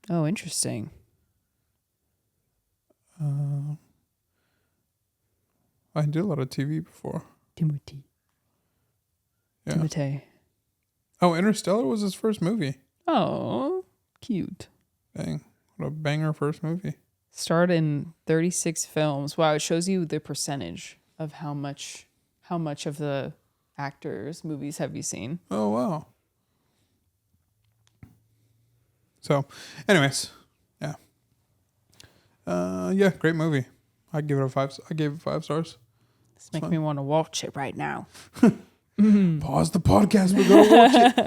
Oh, interesting. I did a lot of TV before. Timothee. Yeah. Timothée. Oh, Interstellar was his first movie. Oh, cute. Dang. What a banger first movie. Starred in 36 films. Wow, it shows you the percentage of how much of the actors' movies have you seen. Oh, wow. So, anyways, yeah. Yeah, great movie. I gave it 5 stars. This makes me want to watch it right now. Pause the podcast. We're going to watch it.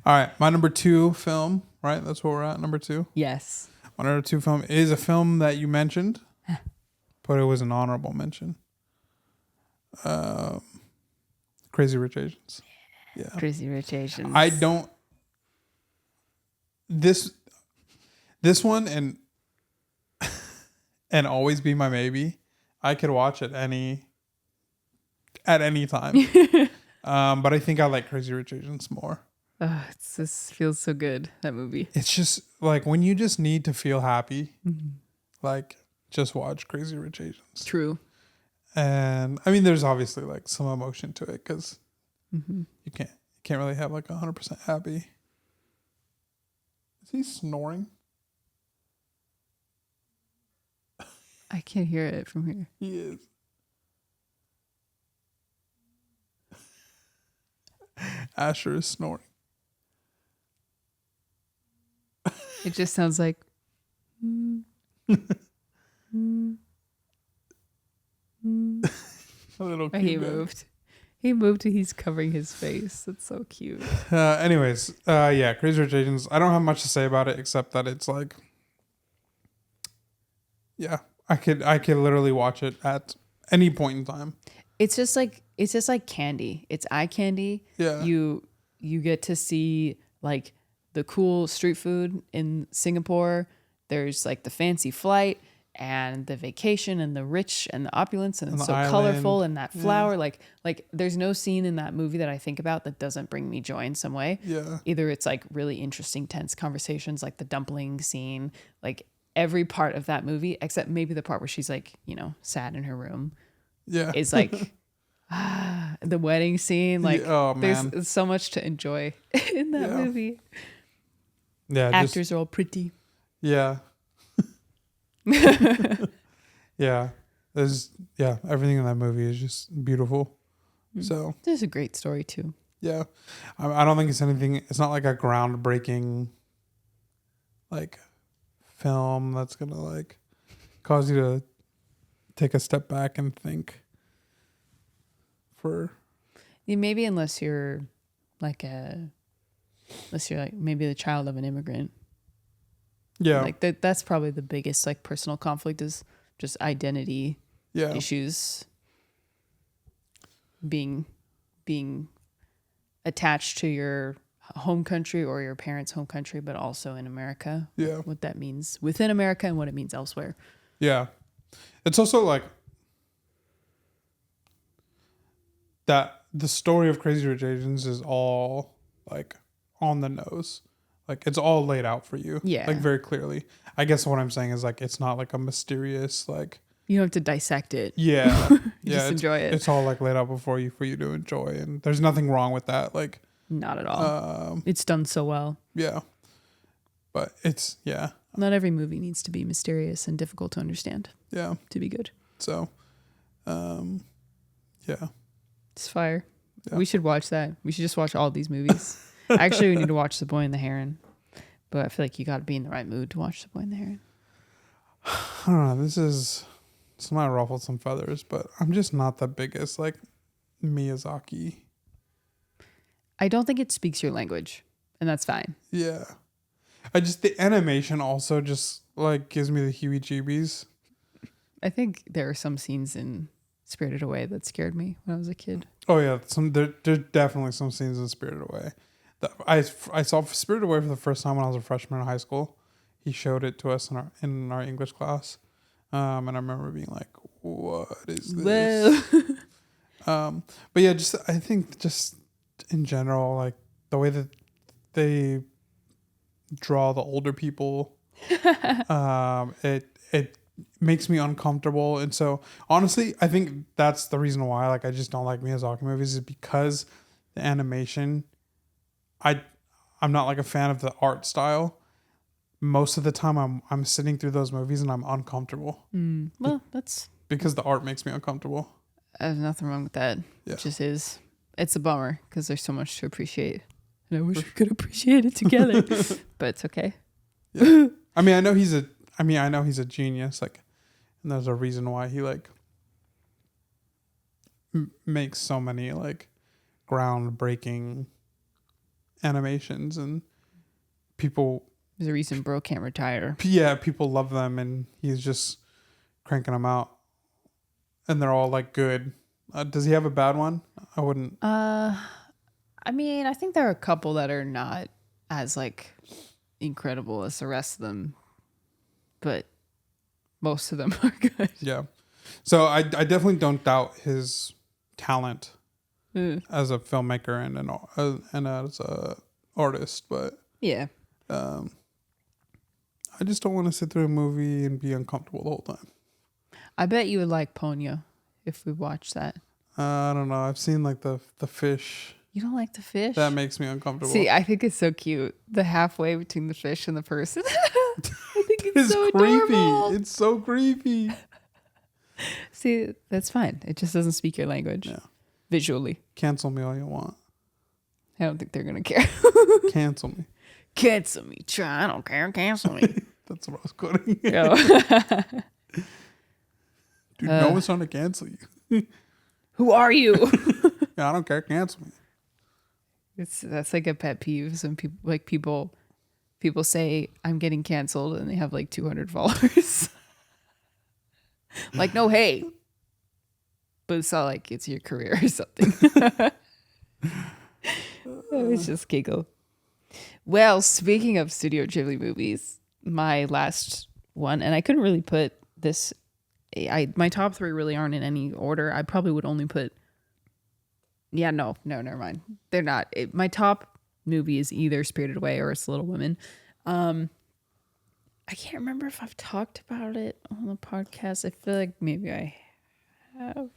All right. My number 2 film, right? That's where we're at, number 2. Yes. My number 2 film is a film that you mentioned, but it was an honorable mention. Crazy Rich Asians. Yeah. Crazy Rich Asians. I don't... This one and Always Be My Maybe, I could watch at any time. But I think I like Crazy Rich Asians more. This feels so good, that movie. It's just like when you just need to feel happy, like just watch Crazy Rich Asians. True. And I mean, there's obviously like some emotion to it because you can't really have like 100% happy. Is he snoring? I can't hear it from here. He is. Asher is snoring. It just sounds like... A little cute. He moved. He moved and he's covering his face. That's so cute. Anyways, yeah, Crazy Rich Asians. I don't have much to say about it except that it's like, yeah, I could literally watch it at any point in time. It's just like candy. It's eye candy. Yeah. You get to see like the cool street food in Singapore. There's like the fancy flight and the vacation and the rich and the opulence and it's so island. colorful and that flower. Like there's no scene in that movie that I think about that doesn't bring me joy in some way. Yeah. Either it's like really interesting, tense conversations like the dumpling scene, like every part of that movie, except maybe the part where she's like, sad in her room. Yeah. Is like the wedding scene. Like man. There's so much to enjoy in that movie. Yeah. Actors are all pretty. Yeah. Yeah. Everything in that movie is just beautiful. So There's a great story too. yeah. I don't think it's not like a groundbreaking like film that's gonna like cause you to take a step back and think for Maybe unless you're maybe the child of an immigrant. yeah. Like that's probably the biggest like personal conflict is just identity issues. Being attached to your home country or your parents' home country, but also in America. Yeah. What that means within America and what it means elsewhere. Yeah. It's also like that the story of Crazy Rich Asians is all like on the nose. Like it's all laid out for you. Yeah. Like very clearly. I guess what I'm saying is like it's not like a mysterious like You don't have to dissect it. yeah. You just enjoy it. It's all like laid out before you for you to enjoy, and there's nothing wrong with that. Like Not at all. It's done so well. yeah. But it's yeah. Not every movie needs to be mysterious and difficult to understand Yeah. to be good. So yeah. It's fire. Yeah. We should watch that. We should just watch all these movies. Actually, we need to watch The Boy and the Heron. But I feel like you got to be in the right mood to watch The Boy and the Heron. I don't know. This might ruffle some feathers, but I'm just not the biggest like Miyazaki. I don't think it speaks your language, and that's fine. Yeah. The animation also just like gives me the heebie-jeebies. I think there are some scenes in Spirited Away that scared me when I was a kid. Oh yeah, there's definitely some scenes in Spirited Away. I saw Spirited Away for the first time when I was a freshman in high school. He showed it to us in our English class, and I remember being like, "What is this?" Whoa. But yeah, I think in general, like the way that they draw the older people, it makes me uncomfortable. And so honestly, I think that's the reason why like I just don't like Miyazaki movies, is because the animation, I'm not like a fan of the art style. Most of the time I'm sitting through those movies and I'm uncomfortable. Well, that's because the art makes me uncomfortable. there's nothing wrong with that. Yeah. It just is. It's a bummer because there's so much to appreciate. And I wish we could appreciate it together. But it's okay. Yeah. I know he's a genius, like, and there's a reason why he like makes so many like groundbreaking animations, and people There's a reason Bro can't retire. people love them, and he's just cranking them out, and they're all like good. Does he have a bad one? I wouldn't. I think there are a couple that are not as like incredible as the rest of them, but most of them are good. Yeah. So I definitely don't doubt his talent as a filmmaker and as a artist, but Yeah. I just don't want to sit through a movie and be uncomfortable the whole time. I bet you would like Ponyo if we watched that. I don't know. I've seen like the fish. You don't like the fish? That makes me uncomfortable. See, I think it's so cute. The halfway between the fish and the person. I think it's so creepy. adorable. It's so creepy. See, that's fine. It just doesn't speak your language. Yeah. Visually. Cancel me all you want. I don't think they're going to care. Cancel me. Cancel me. Try. I don't care. Cancel me. That's what I was quoting. Yo. Dude, no one's trying to cancel you. Who are you? Yeah, I don't care. Cancel me. That's like a pet peeve. Some people say I'm getting canceled and they have like 200 followers. Like, no, hey. But it's not like it's your career or something. It's just giggle. Well, speaking of Studio Ghibli movies, my last one, and I couldn't really put this, my top three really aren't in any order. I probably would only put, no, never mind. They're not. My top movie is either Spirited Away or It's Little Women. I can't remember if I've talked about it on the podcast. I feel like maybe I have.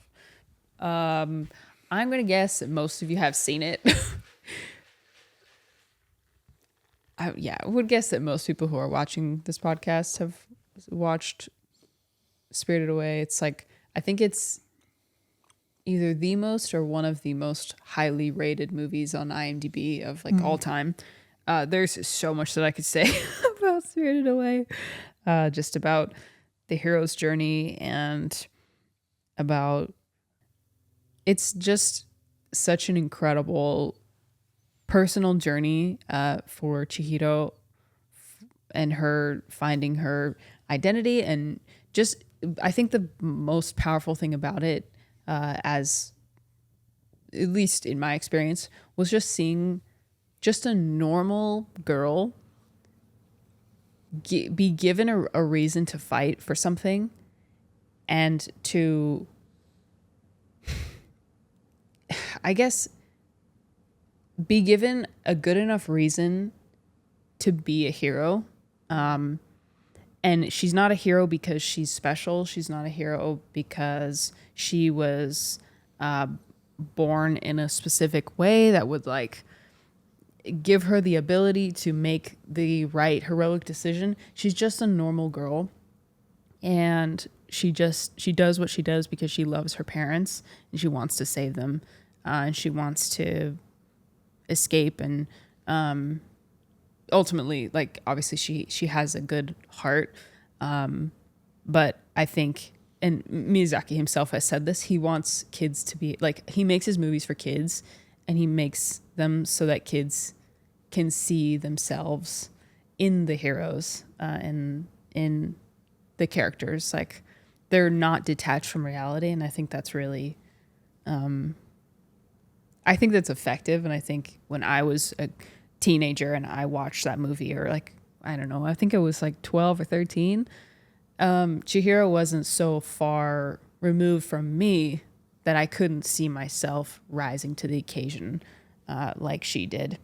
I'm going to guess that most of you have seen it. I would guess that most people who are watching this podcast have watched Spirited Away. It's like, I think it's either the most or one of the most highly rated movies on IMDb of like all time. There's so much that I could say about Spirited Away, just about the hero's journey and about, it's just such an incredible personal journey for Chihiro and her finding her identity. And just, I think the most powerful thing about it, as at least in my experience, was just seeing just a normal girl be given a reason to fight for something and to, I guess, be given a good enough reason to be a hero. And she's not a hero because she's special. She's not a hero because she was born in a specific way that would like give her the ability to make the right heroic decision. She's just a normal girl, and she does what she does because she loves her parents and she wants to save them, and she wants to escape, and ultimately, like, obviously she has a good heart, but I think, and Miyazaki himself has said this, he wants kids to be like, he makes his movies for kids, and he makes them so that kids can see themselves in the heroes, and in the characters. Like, they're not detached from reality, and I think that's really, I think that's effective. And I think when I was a teenager and I watched that movie, or like, I don't know, I think it was like 12 or 13, Chihiro wasn't so far removed from me that I couldn't see myself rising to the occasion like she did.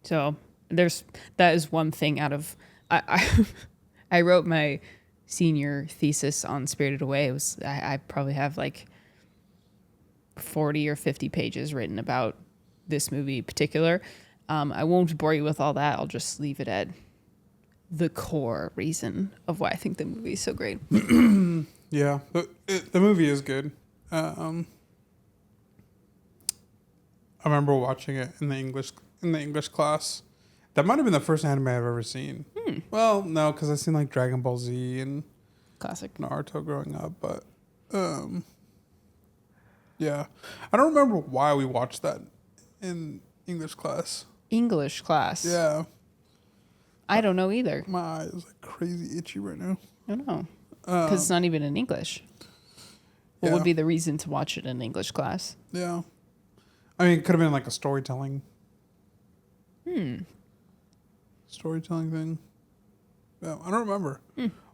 So that is one thing out of, I wrote my senior thesis on Spirited Away. It was, I probably have like 40 or 50 pages written about this movie in particular. I won't bore you with all that. I'll just leave it at the core reason of why I think the movie is so great. Yeah, the movie is good. I remember watching it in the English class. That might have been the first anime I've ever seen. Well, no, because I've seen like Dragon Ball Z and Classic. Naruto growing up, but yeah, I don't remember why we watched that in English class. English class. Yeah, I don't know either. my eye is like crazy itchy right now. I don't know. Because it's not even in English. What Yeah. would be the reason to watch it in English class? Yeah, I mean, it could have been like a storytelling thing. Yeah, I don't remember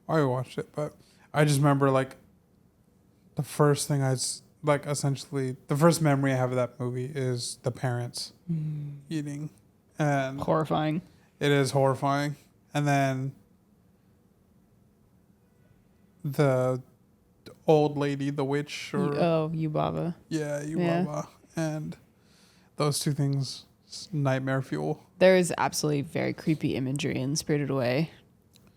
why we watched it, but I just remember like the first thing essentially the first memory I have of that movie is the parents eating, and Horrifying. it is horrifying. And then the old lady, the witch, or Yubaba. yeah, Yeah. Yubaba, and those two things, nightmare fuel. There is absolutely very creepy imagery in Spirited Away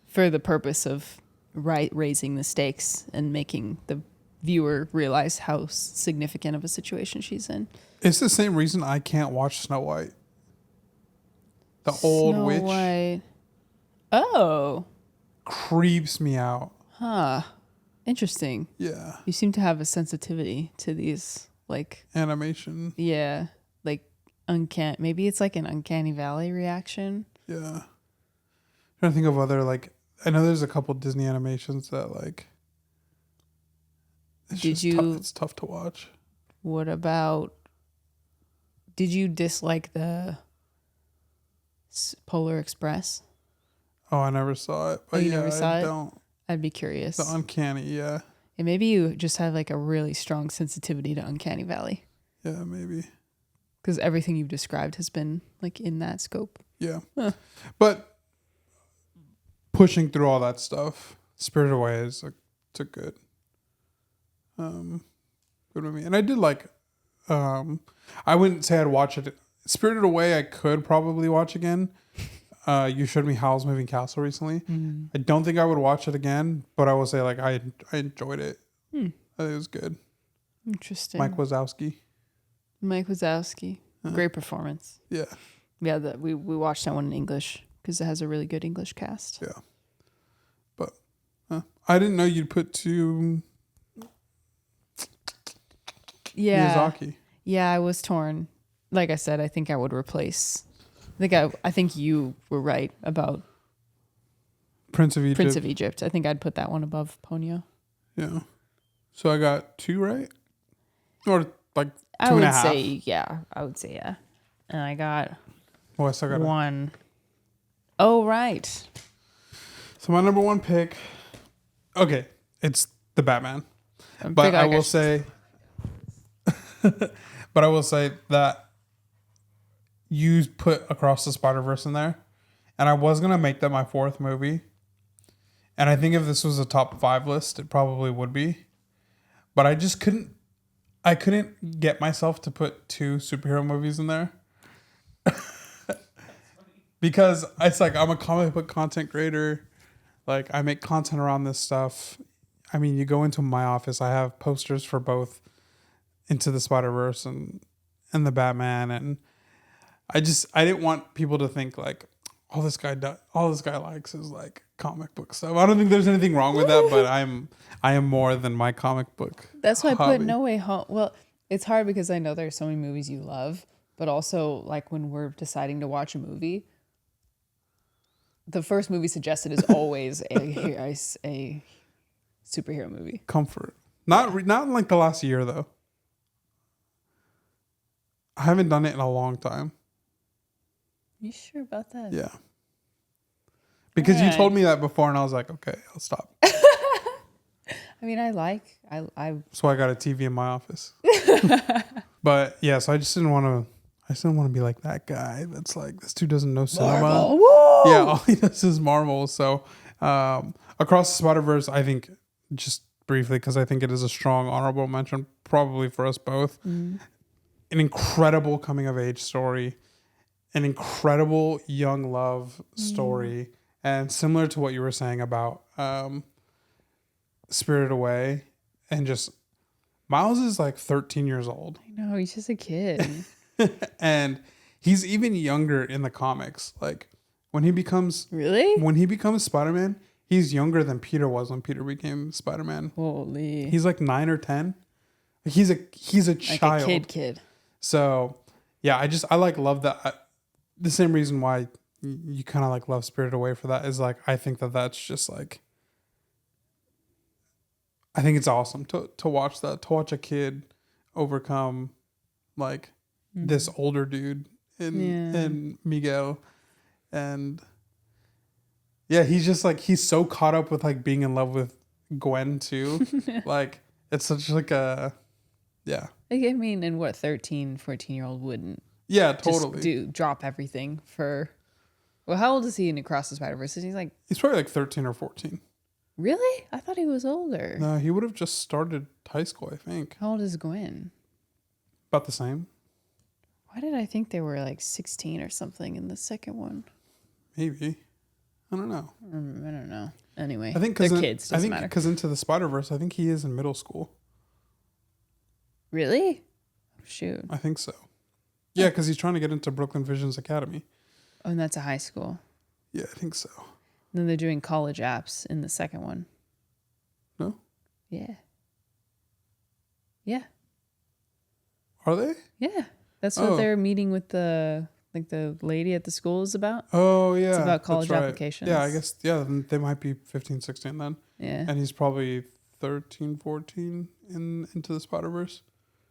for the purpose of raising the stakes and making the viewer realize how significant of a situation she's in. It's the same reason I can't watch Snow White. The old Snow witch White. Oh. creeps me out. Huh. Interesting. Yeah, You seem to have a sensitivity to these, like, animation. yeah, like uncanny. Maybe it's like an uncanny valley reaction. Yeah, trying to think of other like. I know there's a couple Disney animations that like. It's tough to watch. What about, did you dislike the Polar Express? Oh, I never saw it. But you yeah, never saw I it? don't. I'd be curious. The uncanny, yeah. And maybe you just have like a really strong sensitivity to uncanny valley, Yeah, maybe. because everything you've described has been like in that scope. Yeah. Huh. But pushing through all that stuff, Spirited Away is it's a good good movie. And I did like I wouldn't say I'd watch it. Spirited Away I could probably watch again. You showed me Howl's Moving Castle recently. I don't think I would watch it again, but I will say like I enjoyed it. I think it was good. Interesting. Mike Wazowski. Great performance. Yeah. Yeah, we watched that one in English because it has a really good English cast. Yeah. But I didn't know you'd put two Miyazaki. Yeah, I was torn. Like I said, I think I would replace. I think you were right about Prince of Egypt. I think I'd put that one above Ponyo. Yeah. So I got 2 right? Or like 2.5? I would say yeah. And I got Oh, I still got one. Oh, right. So my number one pick. Okay, it's the Batman. But I will say, that you put Across the Spider-Verse in there, and I was gonna make that my fourth movie. And I think if this was a top 5 list, it probably would be. But I just couldn't. I couldn't get myself to put 2 superhero movies in there. Because it's like I'm a comic book content creator. Like I make content around this stuff. I mean, you go into my office, I have posters for both Into the Spider-Verse and the Batman, and I didn't want people to think like all this guy likes is like comic book stuff. I don't think there's anything wrong with that, but I am more than my comic book. That's why I hobby. put No Way Home. Well, it's hard because I know there's so many movies you love, but also like when we're deciding to watch a movie, the first movie suggested is always a superhero movie. Comfort. Not in like the last year though. I haven't done it in a long time. You sure about that? Yeah. Because you Alright. told me that before, and I was like, okay, I'll stop. I mean, I So I got a TV in my office. But yeah, so I didn't want to be like that guy that's like, this dude doesn't know cinema. Marvel. Woo! Yeah, all he does is Marvel. So Across the Spider-Verse, I think, just briefly, because I think it is a strong honorable mention, probably for us both. Mm. An incredible coming of age story, an incredible young love story, and similar to what you were saying about Spirited Away, and just Miles is like 13 years old. I know, he's just a kid. And he's even younger in the comics. Like when he becomes Spider-Man, he's younger than Peter was when Peter became Spider-Man. Holy. He's like 9 or 10. He's a child. Like a kid. So yeah, I like love that. The same reason why you kind of like love Spirited Away for that is like, I think that's just like, I think it's awesome to watch that, to watch a kid overcome like this older dude in Miguel. And yeah, he's just like, he's so caught up with like being in love with Gwen too. Like it's such like a, yeah. Like, I mean, and what 13, 14-year-old wouldn't Yeah, totally. just drop everything for, well, how old is he in Across the Spider-Verse? He's like, He's probably like 13 or 14. really? I thought he was older. No, he would have just started high school, I think. How old is Gwen? About the same. Why did I think they were like 16 or something in the second one? Maybe. I don't know. I don't know. Anyway, I think they're kids. Doesn't matter. Because Into the Spider-Verse, I think he is in middle school. Really? Oh, shoot. I think so. Yeah, because he's trying to get into Brooklyn Visions Academy. Oh, and that's a high school. Yeah, I think so. Then they're doing college apps in the second one. No? Yeah. Yeah. Are they? Yeah. That's what they're meeting with the lady at the school is about. Oh, yeah. It's about college that's right. applications. Yeah, I guess, then they might be 15, 16 then. Yeah. And he's probably 13, 14 Into the Spider-Verse.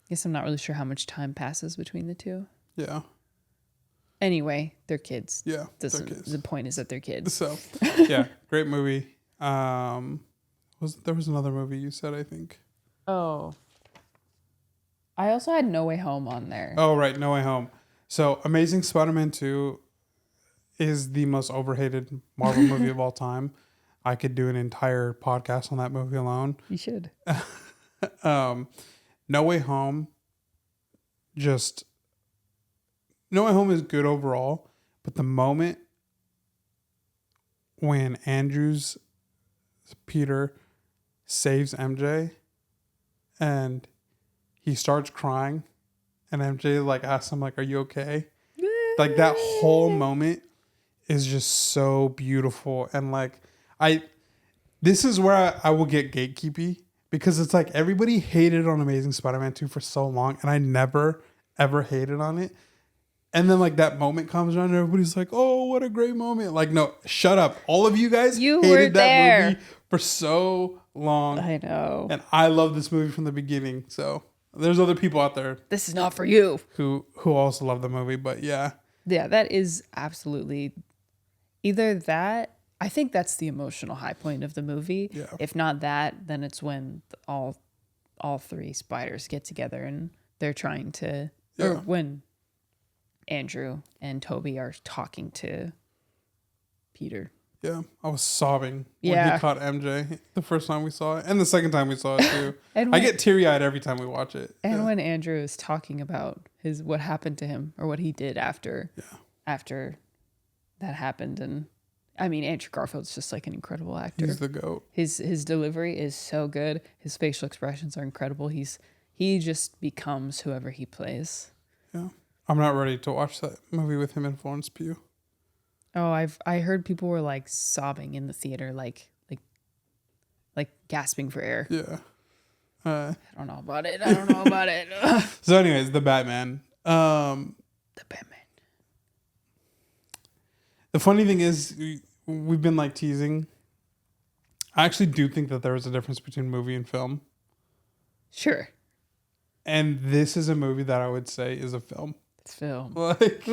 Guess I'm not really sure how much time passes between the two. Yeah. Anyway, they're kids. Yeah, they're kids. The point is that they're kids. So, yeah, great movie. There was another movie you said, I think. Oh. I also had No Way Home on there. Oh, right, No Way Home. So, Amazing Spider-Man 2 is the most overhated Marvel movie of all time. I could do an entire podcast on that movie alone. You should. No Way Home No Way Home is good overall, but the moment when Andrew's Peter saves MJ and he starts crying and MJ like asks him like, are you okay? Like that whole moment is just so beautiful. And like this is where I will get gatekeepy, because it's like everybody hated on Amazing Spider-Man 2 for so long and I never ever hated on it. And then like that moment comes around and everybody's like, oh, what a great moment. Like, no, shut up. All of you guys hated that movie for so long. I know. And I love this movie from the beginning. So there's other people out there This is not for you. who also love the movie. But yeah, Yeah, that is absolutely either that. I think that's the emotional high point of the movie. Yeah. If not that, then it's when all three spiders get together and they're trying to, or when Andrew and Toby are talking to Peter. Yeah, I was sobbing when Yeah. he caught MJ the first time we saw it, and the second time we saw it too. And I when- get teary-eyed every time we watch it. And when Andrew is talking about what happened to him or what he did after that happened, and I mean Andrew Garfield's just like an incredible actor. He's the GOAT. His delivery is so good. His facial expressions are incredible. He just becomes whoever he plays. Yeah, I'm not ready to watch that movie with him and Florence Pugh. Oh, I heard people were like sobbing in the theater, like gasping for air. Yeah. I don't know about it. I don't know about it. So, anyways, the Batman. The Batman. The funny thing is, we've been like teasing. I actually do think that there is a difference between movie and film. Sure. And this is a movie that I would say is a film. It's film. Like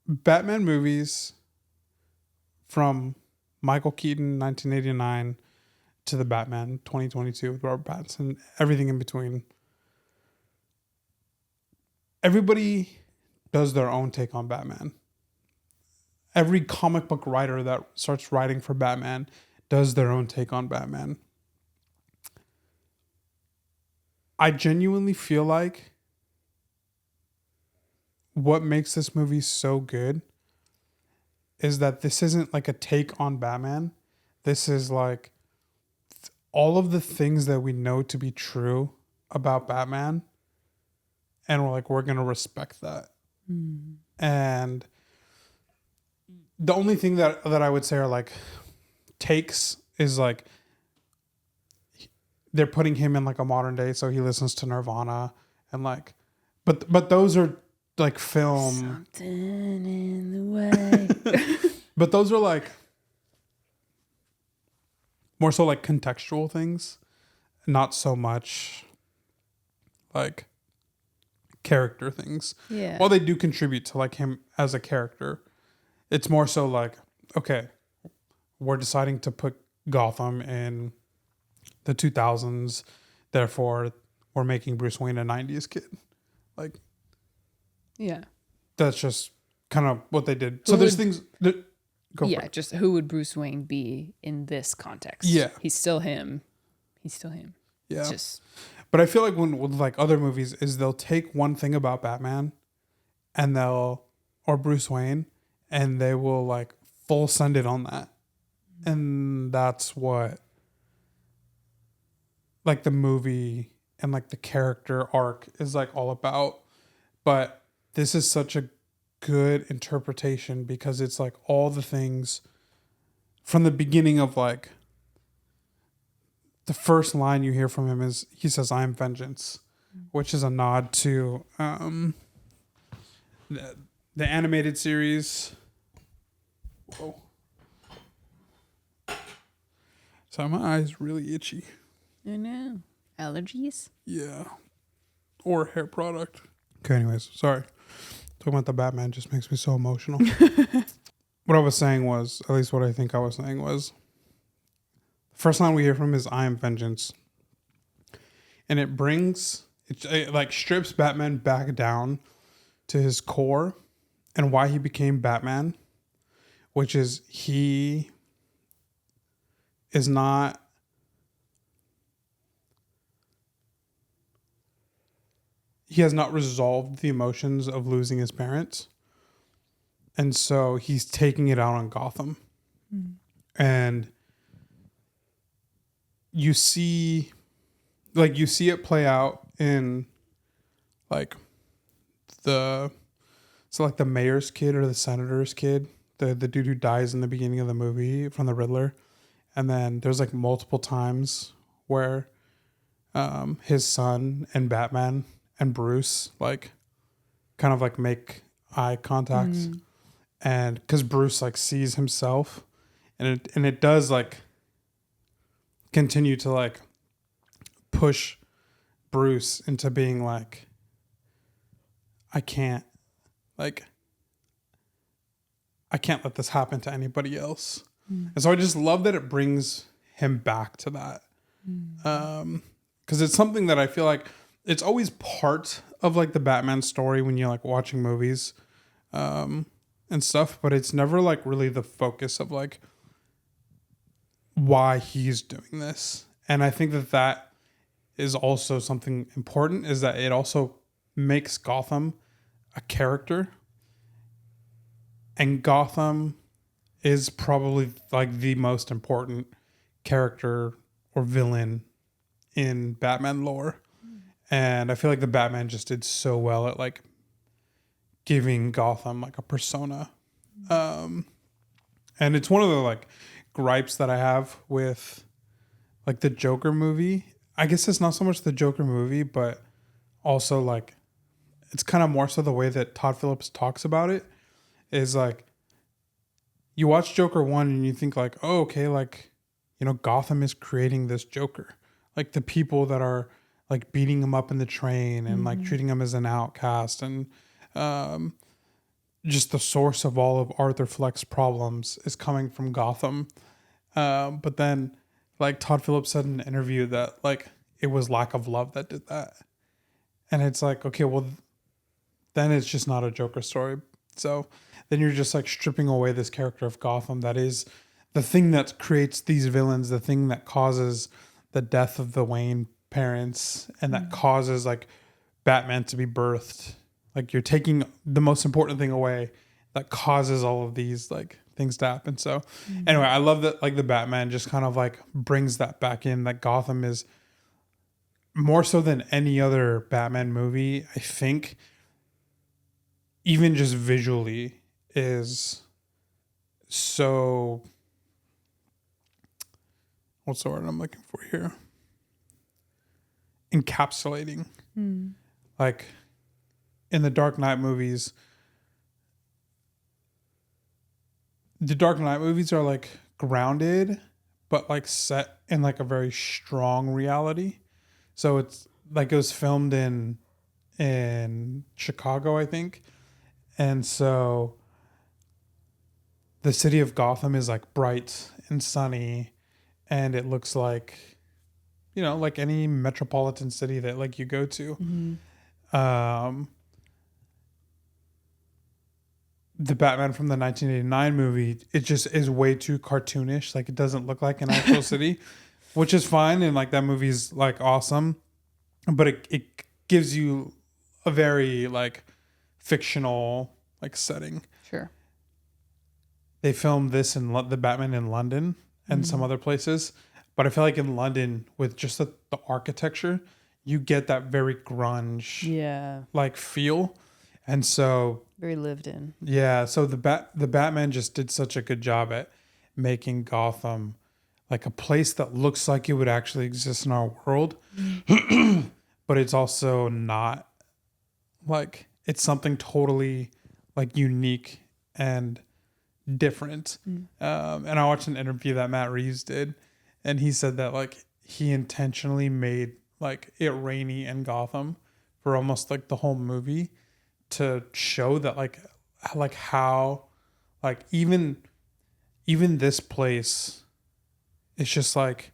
Batman movies from Michael Keaton 1989 to the Batman 2022 with Robert Pattinson, everything in between. Everybody does their own take on Batman. Every comic book writer that starts writing for Batman does their own take on Batman. I genuinely feel like what makes this movie so good is that this isn't like a take on Batman. This is like all of the things that we know to be true about Batman. And we're going to respect that. And the only thing that I would say are like takes is like they're putting him in like a modern day, so he listens to Nirvana and like, but those are like film. Something in the way. But those are like more so like contextual things, not so much like character things. Yeah. While they do contribute to like him as a character, it's more so like, okay, we're deciding to put Gotham in the 2000s, therefore we're making Bruce Wayne a 90s kid. Like, Yeah. that's just kind of what they did. So there's things that go for it. Just who would Bruce Wayne be in this context? Yeah. He's still him. Yeah. It's just But I feel like when with like other movies is they'll take one thing about Batman and or Bruce Wayne and they will like full send it on that. And that's what like the movie and like the character arc is like all about. But this is such a good interpretation because it's like all the things from the beginning of like the first line you hear from him is he says, "I am vengeance," which is a nod to the animated series. Whoa. So my eyes really itchy. I know. Allergies? Yeah. Or hair product. Okay, anyways, sorry. Talking about the Batman just makes me so emotional. What I was saying was, at least what I think I was saying was, first line we hear from him is "I am vengeance." And it like strips Batman back down to his core and why he became Batman, which is he has not resolved the emotions of losing his parents. And so he's taking it out on Gotham. And you see it play out in like the mayor's kid or the senator's kid, the dude who dies in the beginning of the movie from the Riddler. And then there's like multiple times where his son and Batman and Bruce like kind of like make eye contact. And because Bruce like sees himself and it does like continue to like push Bruce into being like, I can't let this happen to anybody else. And so I just love that it brings him back to that. Because it's something that I feel like it's always part of like the Batman story when you're like watching movies and stuff, but it's never like really the focus of like why he's doing this. And I think that is also something important, is that it also makes Gotham a character. And Gotham is probably like the most important character or villain in Batman lore. And I feel like the Batman just did so well at like giving Gotham like a persona. And it's one of the like gripes that I have with like the Joker movie. I guess it's not so much the Joker movie, but also like it's kind of more so the way that Todd Phillips talks about it is like, you watch Joker 1 and you think like, oh, okay, like, you know, Gotham is creating this Joker. Like the people that are like beating him up in the train and like treating him as an outcast, and just the source of all of Arthur Fleck's problems is coming from Gotham. But then like Todd Phillips said in an interview that like it was lack of love that did that. And it's like, okay, well, then it's just not a Joker story. So then you're just like stripping away this character of Gotham that is the thing that creates these villains, the thing that causes the death of the Wayne parents, and that causes like Batman to be birthed. Like you're taking the most important thing away that causes all of these like things to happen. So anyway, I love that like the Batman just kind of like brings that back in, that Gotham is more so than any other Batman movie, I think, even just visually is so, what's the word I'm looking for here? Encapsulating. Like in the Dark Knight movies, are like grounded, but like set in like a very strong reality. So it's like it was filmed in Chicago, I think. And so the city of Gotham is like bright and sunny, and it looks like, you know, like any metropolitan city that like you go to. The Batman from the 1989 movie, it just is way too cartoonish. Like it doesn't look like an actual city, which is fine. And like that movie's like awesome, but it gives you a very like fictional like setting. Sure. They filmed this in the Batman in London and some other places, but I feel like in London with just the architecture, you get that very grunge like feel. And so very lived in. Yeah, so the Batman just did such a good job at making Gotham like a place that looks like it would actually exist in our world. But it's also not, like it's something totally like unique and different. And I watched an interview that Matt Reeves did, and he said that like he intentionally made like it rainy in Gotham for almost like the whole movie to show that like how like even this place is just like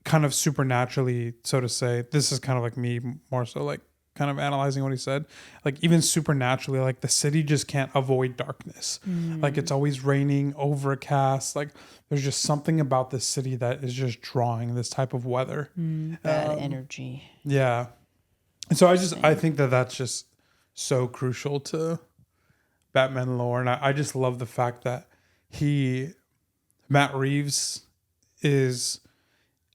kind of supernaturally, so to say. This is kind of like me more so like kind of analyzing what he said. Like even supernaturally, like the city just can't avoid darkness. Like it's always raining, overcast. Like there's just something about this city that is just drawing this type of weather. Bad energy. Yeah. And so I think that that's just so crucial to Batman lore. And I just love the fact that Matt Reeves is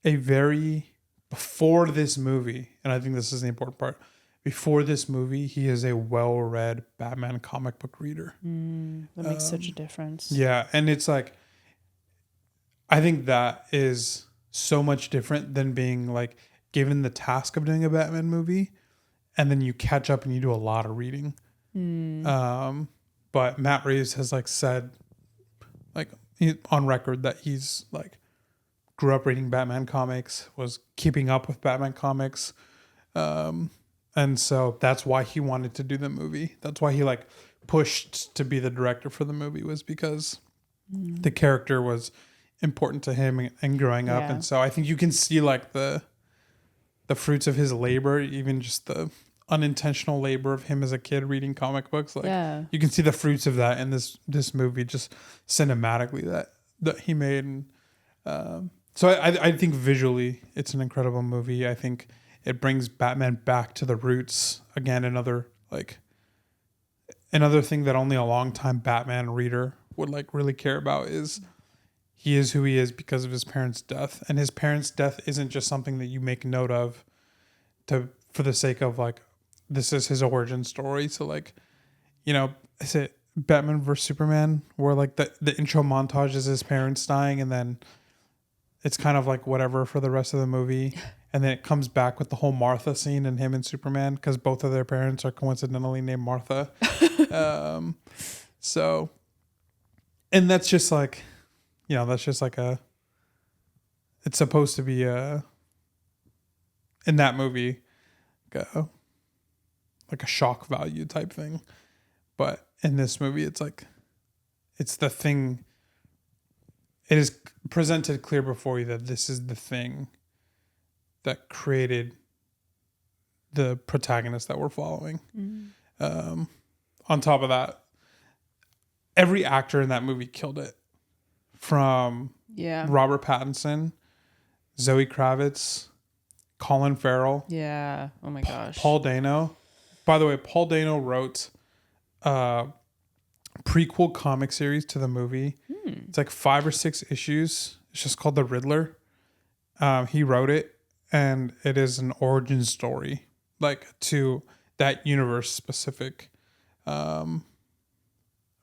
before this movie, and I think this is the important part, before this movie, he is a well-read Batman comic book reader. That makes such a difference. Yeah. And it's like, I think that is so much different than being like given the task of doing a Batman movie, and then you catch up and you do a lot of reading. But Matt Reeves has like said, like on record, that he's like grew up reading Batman comics, was keeping up with Batman comics. And so that's why he wanted to do the movie. That's why he like pushed to be the director for the movie, was because the character was important to him and growing up. Yeah. And so I think you can see like the fruits of his labor, even just the unintentional labor of him as a kid reading comic books. Like you can see the fruits of that in this movie, just cinematically that he made. And so I think visually it's an incredible movie. I think it brings Batman back to the roots again. Another thing that only a longtime Batman reader would like really care about is he is who he is because of his parents' death. And his parents' death isn't just something that you make note of for the sake of like, this is his origin story. So like, you know, is it Batman vs Superman, where like the intro montage is his parents dying, and then it's kind of like whatever for the rest of the movie. And then it comes back with the whole Martha scene and him and Superman, because both of their parents are coincidentally named Martha. So, and that's just like, you know, that's just like it's supposed to be in that movie, like a shock value type thing. But in this movie, it's like, it's the thing. It is presented clear before you that this is the thing that created the protagonist that we're following. On top of that, every actor in that movie killed it. From Robert Pattinson, Zoe Kravitz, Colin Farrell. Yeah. Oh my gosh. Paul Dano. By the way, Paul Dano wrote a prequel comic series to the movie. It's like 5 or 6 issues. It's just called The Riddler. He wrote it, and it is an origin story, like to that universe specific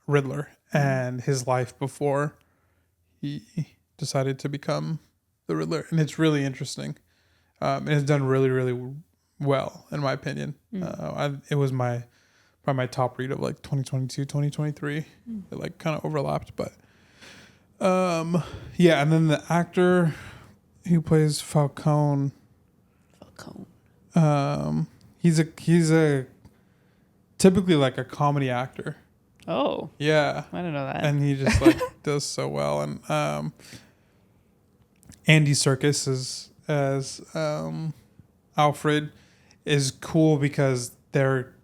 Riddler and his life before he decided to become the Riddler. And it's really interesting. And it's done really, really well, in my opinion. It was probably my top read of like 2022, 2023. It like kind of overlapped, but yeah. And then the actor who plays Falcone, he's a typically like a comedy actor. Oh. Yeah. I don't know that. And he just like does so well. And Andy Serkis as Alfred is cool because they're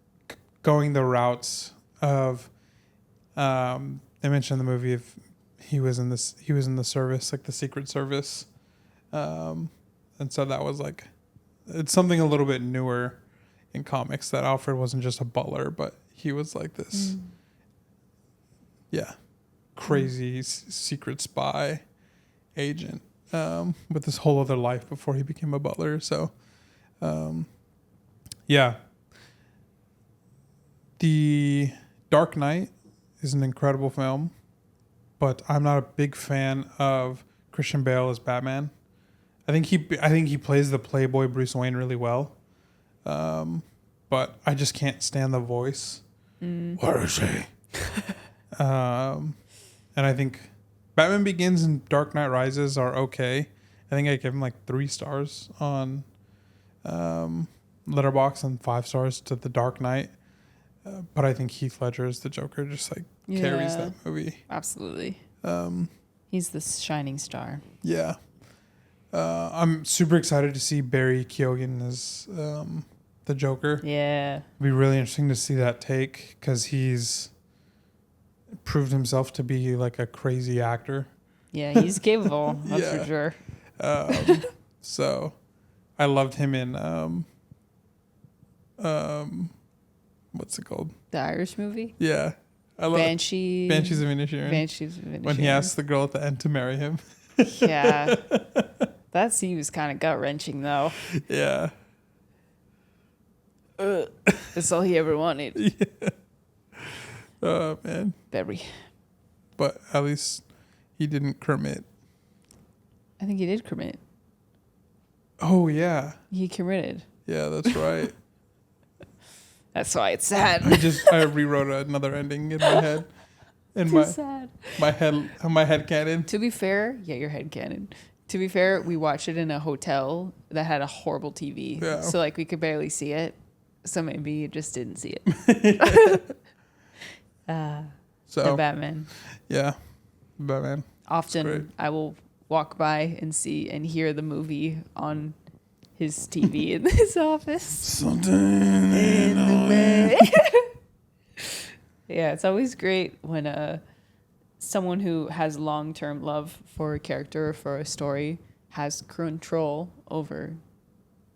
going the routes of they mentioned in the movie if he was in the service, like the Secret Service. And so that was like, it's something a little bit newer in comics, that Alfred wasn't just a butler, but he was like this crazy secret spy agent with this whole other life before he became a butler. So The Dark Knight is an incredible film, but I'm not a big fan of Christian Bale as Batman. I think he plays the playboy Bruce Wayne really well, but I just can't stand the voice. What is he? And I think Batman Begins and Dark Knight Rises are okay. I think I give him like 3 stars on Letterboxd and 5 stars to The Dark Knight. But I think Heath Ledger as the Joker just like carries that movie. Absolutely. He's the shining star. Yeah. I'm super excited to see Barry Keoghan as the Joker. Yeah. It'd be really interesting to see that take, because he's proved himself to be like a crazy actor. Yeah, he's capable. That's for sure. So I loved him in what's it called? The Irish movie? Yeah. I love Banshees of Inisherin. When he asked the girl at the end to marry him. Yeah. That scene was kind of gut-wrenching, though. Yeah. That's all he ever wanted. Yeah. Oh, man. Barry. But at least he didn't cremate. I think he did cremate. Oh, yeah. He cremated. Yeah, that's right. That's why it's sad. I rewrote another ending in my head. In Too sad. my head canon. To be fair, yeah, your head canon. To be fair, we watched it in a hotel that had a horrible TV. Yeah. So like we could barely see it. So maybe you just didn't see it. The So Batman. yeah, Batman. great. Often I will walk by and see and hear the movie on his TV in his office. Something in the way. Yeah, it's always great when someone who has long-term love for a character or for a story has control over,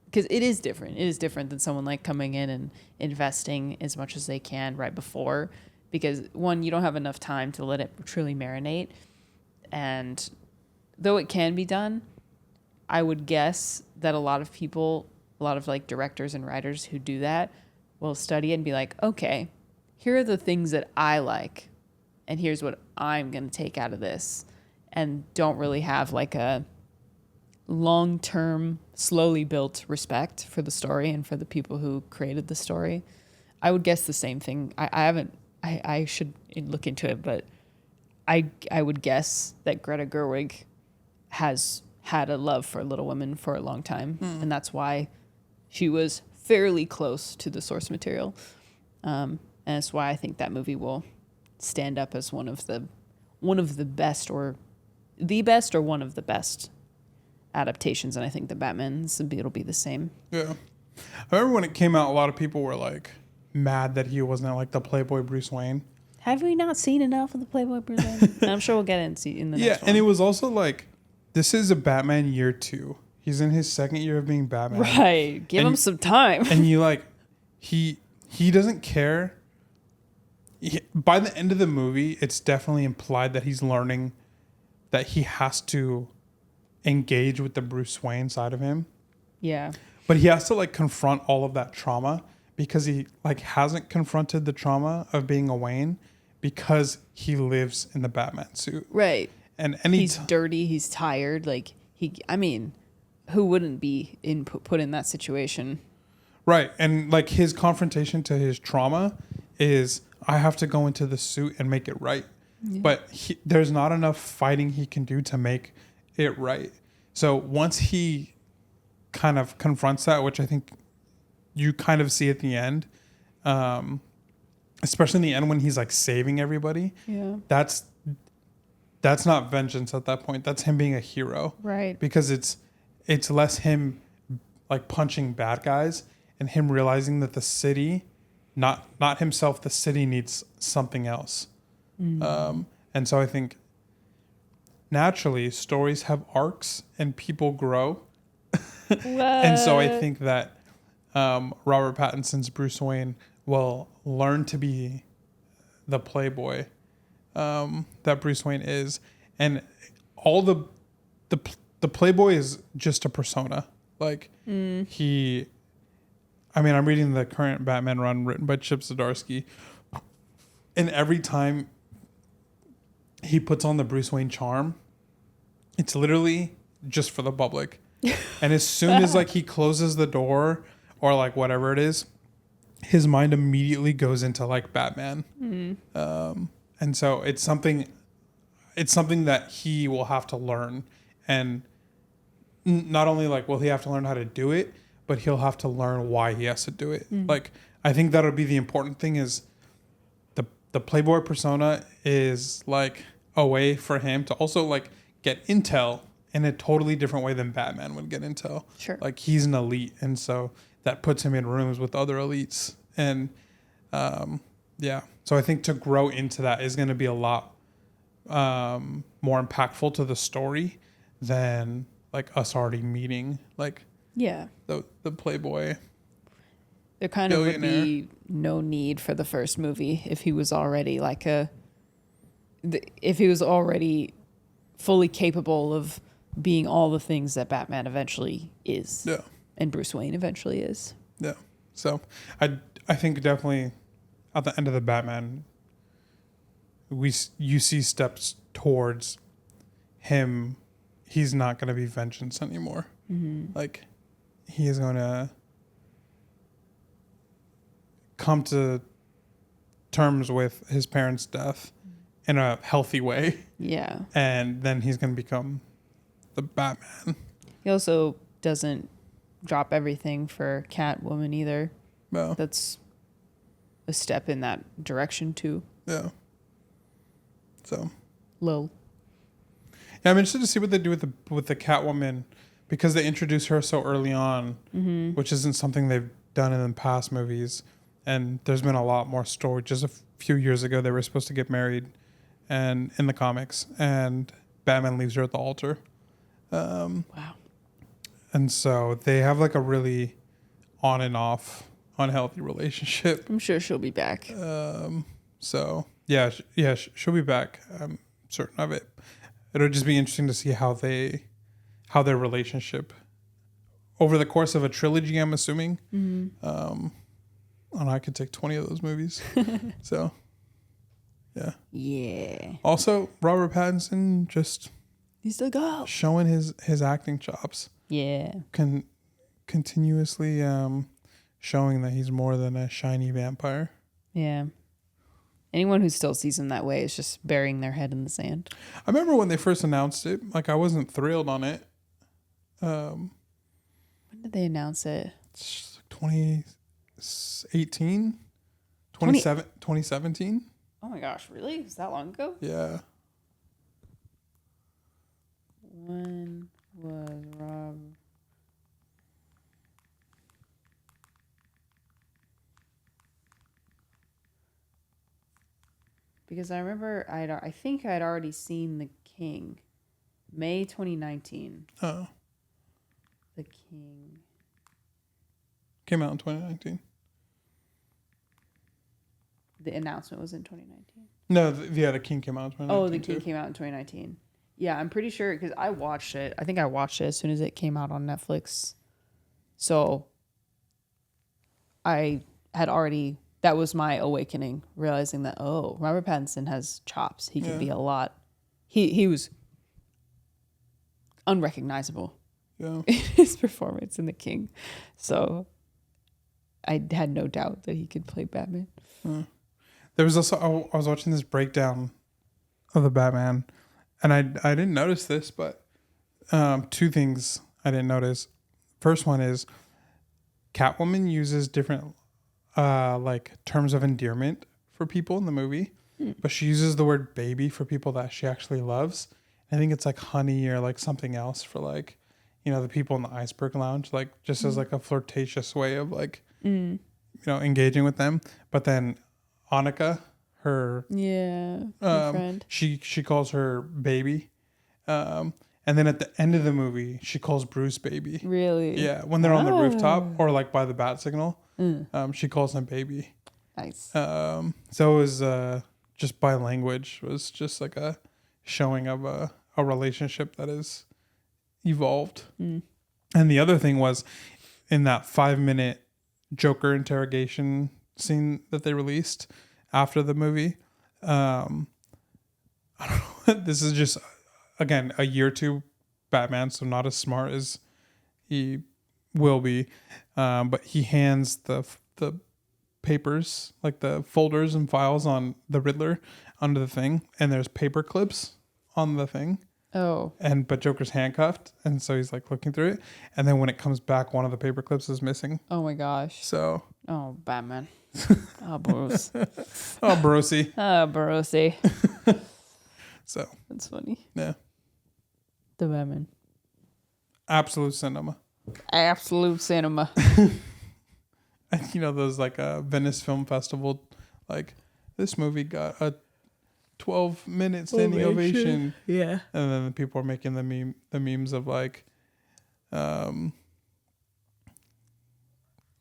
because it is different. It is different than someone like coming in and investing as much as they can right before, because one, you don't have enough time to let it truly marinate. And though it can be done, I would guess that a lot of people, a lot of like directors and writers who do that will study it and be like, okay, here are the things that I like, and here's what I'm going to take out of this, and don't really have like a long-term, slowly built respect for the story and for the people who created the story. I would guess the same thing. I should look into it, but I would guess that Greta Gerwig has had a love for Little Women for a long time, and that's why she was fairly close to the source material. And that's why I think that movie will stand up as one of the best, or the best, or one of the best adaptations. And I think the Batman's it'll be the same. Yeah. I remember when it came out, a lot of people were like mad that he wasn't like the Playboy Bruce Wayne. Have we not seen enough of the Playboy Bruce Wayne? And I'm sure we'll get it in the next one. And it was also like, this is a Batman year 2. He's in his second year of being Batman. Right. Give him some time. And you like, he doesn't care. By the end of the movie, it's definitely implied that he's learning that he has to engage with the Bruce Wayne side of him. Yeah. But he has to like confront all of that trauma, because he like hasn't confronted the trauma of being a Wayne because he lives in the Batman suit. Right. And he's dirty, he's tired, like who wouldn't be put in that situation? Right. And like his confrontation to his trauma is, I have to go into the suit and make it right. Yeah. But there's not enough fighting he can do to make it right. So once he kind of confronts that, which I think you kind of see at the end, especially in the end when he's like saving everybody. Yeah. That's not vengeance at that point. That's him being a hero. Right. Because it's less him like punching bad guys and him realizing that the city, not himself, the city needs something else. And so I think naturally stories have arcs and people grow. And so I think that Robert Pattinson's Bruce Wayne will learn to be the playboy that Bruce Wayne is, and all the playboy is just a persona. Like I'm reading the current Batman run written by Chip Zdarsky, and every time he puts on the Bruce Wayne charm, it's literally just for the public. And as soon as like he closes the door or like whatever it is, his mind immediately goes into like Batman. And so it's something that he will have to learn. And not only like will he have to learn how to do it, but he'll have to learn why he has to do it. Like, I think that'll be the important thing, is the Playboy persona is like a way for him to also like get intel in a totally different way than Batman would get intel. Sure. Like, he's an elite, and so that puts him in rooms with other elites. And so I think to grow into that is going to be a lot more impactful to the story than like us already meeting like the Playboy. There kind of would be no need for the first movie if he was already if he was already fully capable of being all the things that Batman eventually is. Yeah. And Bruce Wayne eventually is. Yeah. So I think definitely at the end of the Batman, you see steps towards him. He's not going to be vengeance anymore. Like, he is going to come to terms with his parents' death in a healthy way. Yeah. And then he's going to become the Batman. He also doesn't drop everything for Catwoman either. No. That's a step in that direction too. Yeah. So. Lil. Yeah, I'm interested to see what they do with the Catwoman, because they introduce her so early on, which isn't something they've done in the past movies. And there's been a lot more story. Just a few years ago, they were supposed to get married, and in the comics, and Batman leaves her at the altar. Wow. And so they have like a really on and off unhealthy relationship. I'm sure she'll be back. So yeah, she'll be back. I'm certain of it. It'll just be interesting to see how their relationship over the course of a trilogy, I'm assuming. And I could take 20 of those movies. So yeah. Yeah. Also, Robert Pattinson just He's the go. showing his acting chops. Yeah. Continuously showing that he's more than a shiny vampire. Yeah. Anyone who still sees him that way is just burying their head in the sand. I remember when they first announced it, like I wasn't thrilled on it. When did they announce it? It's 2018? 2017? Oh my gosh, really? Is that long ago? Yeah. When was Rob? Because I remember I think I'd already seen The King. May 2019. Oh. The King. Came out in 2019. The announcement was in 2019. No, The King came out in 2019. Oh, The King came out in 2019. Yeah, I'm pretty sure because I watched it. I think I watched it as soon as it came out on Netflix. So I had already, that was my awakening, realizing that, oh, Robert Pattinson has chops. He can be a lot. He was unrecognizable Yeah. in his performance in The King. So I had no doubt that he could play Batman. There was also, I was watching this breakdown of the Batman, and I didn't notice this, but two things I didn't notice. First one is Catwoman uses different like terms of endearment for people in the movie, but she uses the word baby for people that she actually loves. I think it's like honey or like something else for like, you know, the people in the Iceberg Lounge, like just as like a flirtatious way of like, you know, engaging with them. But then Annika, her friend. she calls her baby. And then at the end of the movie, she calls Bruce baby. Really? Yeah, when they're on the rooftop or like by the bat signal, she calls him baby. Nice. So it was just by language was just like a showing of a relationship that is evolved. And the other thing was in that 5-minute Joker interrogation scene that they released after the movie. I don't know. This is just again a year two Batman, so not as smart as he will be. But he hands the papers, like the folders and files on the Riddler under the thing, and there's paper clips on the thing. Oh. But Joker's handcuffed, and so he's like looking through it, and then when it comes back, one of the paper clips is missing. Oh my gosh. So. Oh, Batman. Oh, Bruce. Oh, Brosy. Oh, Barossi. So. That's funny. Yeah. The Batman. Absolute cinema. Absolute cinema. And you know those like Venice Film Festival, like this movie got a 12-minute standing ovation. Yeah. And then the people are making the memes of like,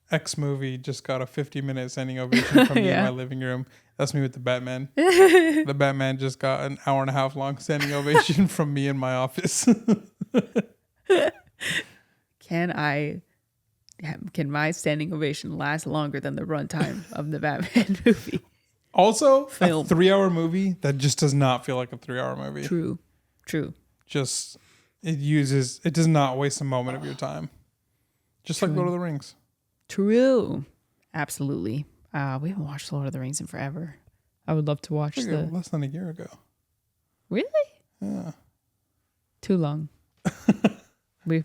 X movie just got a 50-minute standing ovation from me in my living room. That's me with the Batman. The Batman just got an hour and a half long standing ovation from me in my office. Can my standing ovation last longer than the runtime of the Batman movie? Also, Film. a 3-hour movie that just does not feel like a 3-hour movie. True. Just it does not waste a moment of your time. Just like Lord of the Rings. True. Absolutely. We haven't watched Lord of the Rings in forever. I would love to watch Less than a year ago. Really? Yeah. Too long.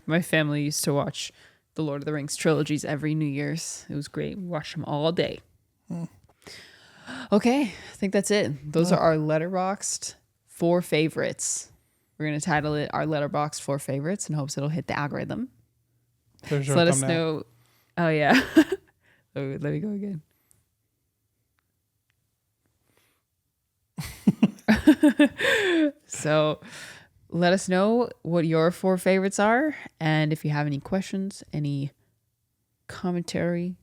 My family used to watch the Lord of the Rings trilogies every New Year's. It was great. We watched them all day. Okay, I think that's it. Those are our Letterboxd 4 favorites. We're going to title it our Letterboxd 4 favorites in hopes it'll hit the algorithm. So let us know. Oh, yeah. Oh, let me go again. So let us know what your 4 favorites are. And if you have any questions, any commentary,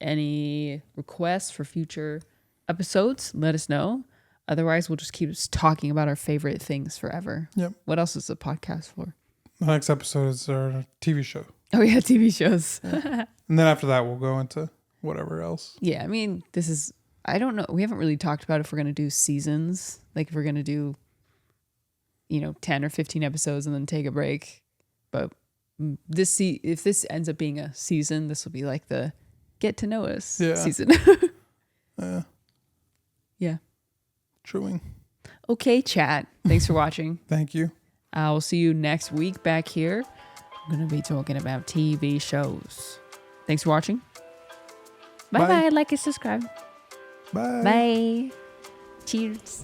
any requests for future episodes, let us know. Otherwise, we'll just keep talking about our favorite things forever. Yep. What else is the podcast for? The next episode is our TV show. Oh, yeah, TV shows. Yeah. And then after that, we'll go into whatever else. Yeah, I mean, I don't know. We haven't really talked about if we're going to do seasons. Like if we're going to do, 10 or 15 episodes and then take a break. But if this ends up being a season, this will be like the get to know us season. Yeah. Truing. Okay, chat. Thanks for watching. Thank you. We'll see you next week back here. I'm going to be talking about TV shows. Thanks for watching. Bye-bye. Like and subscribe. Bye. Bye. Cheers.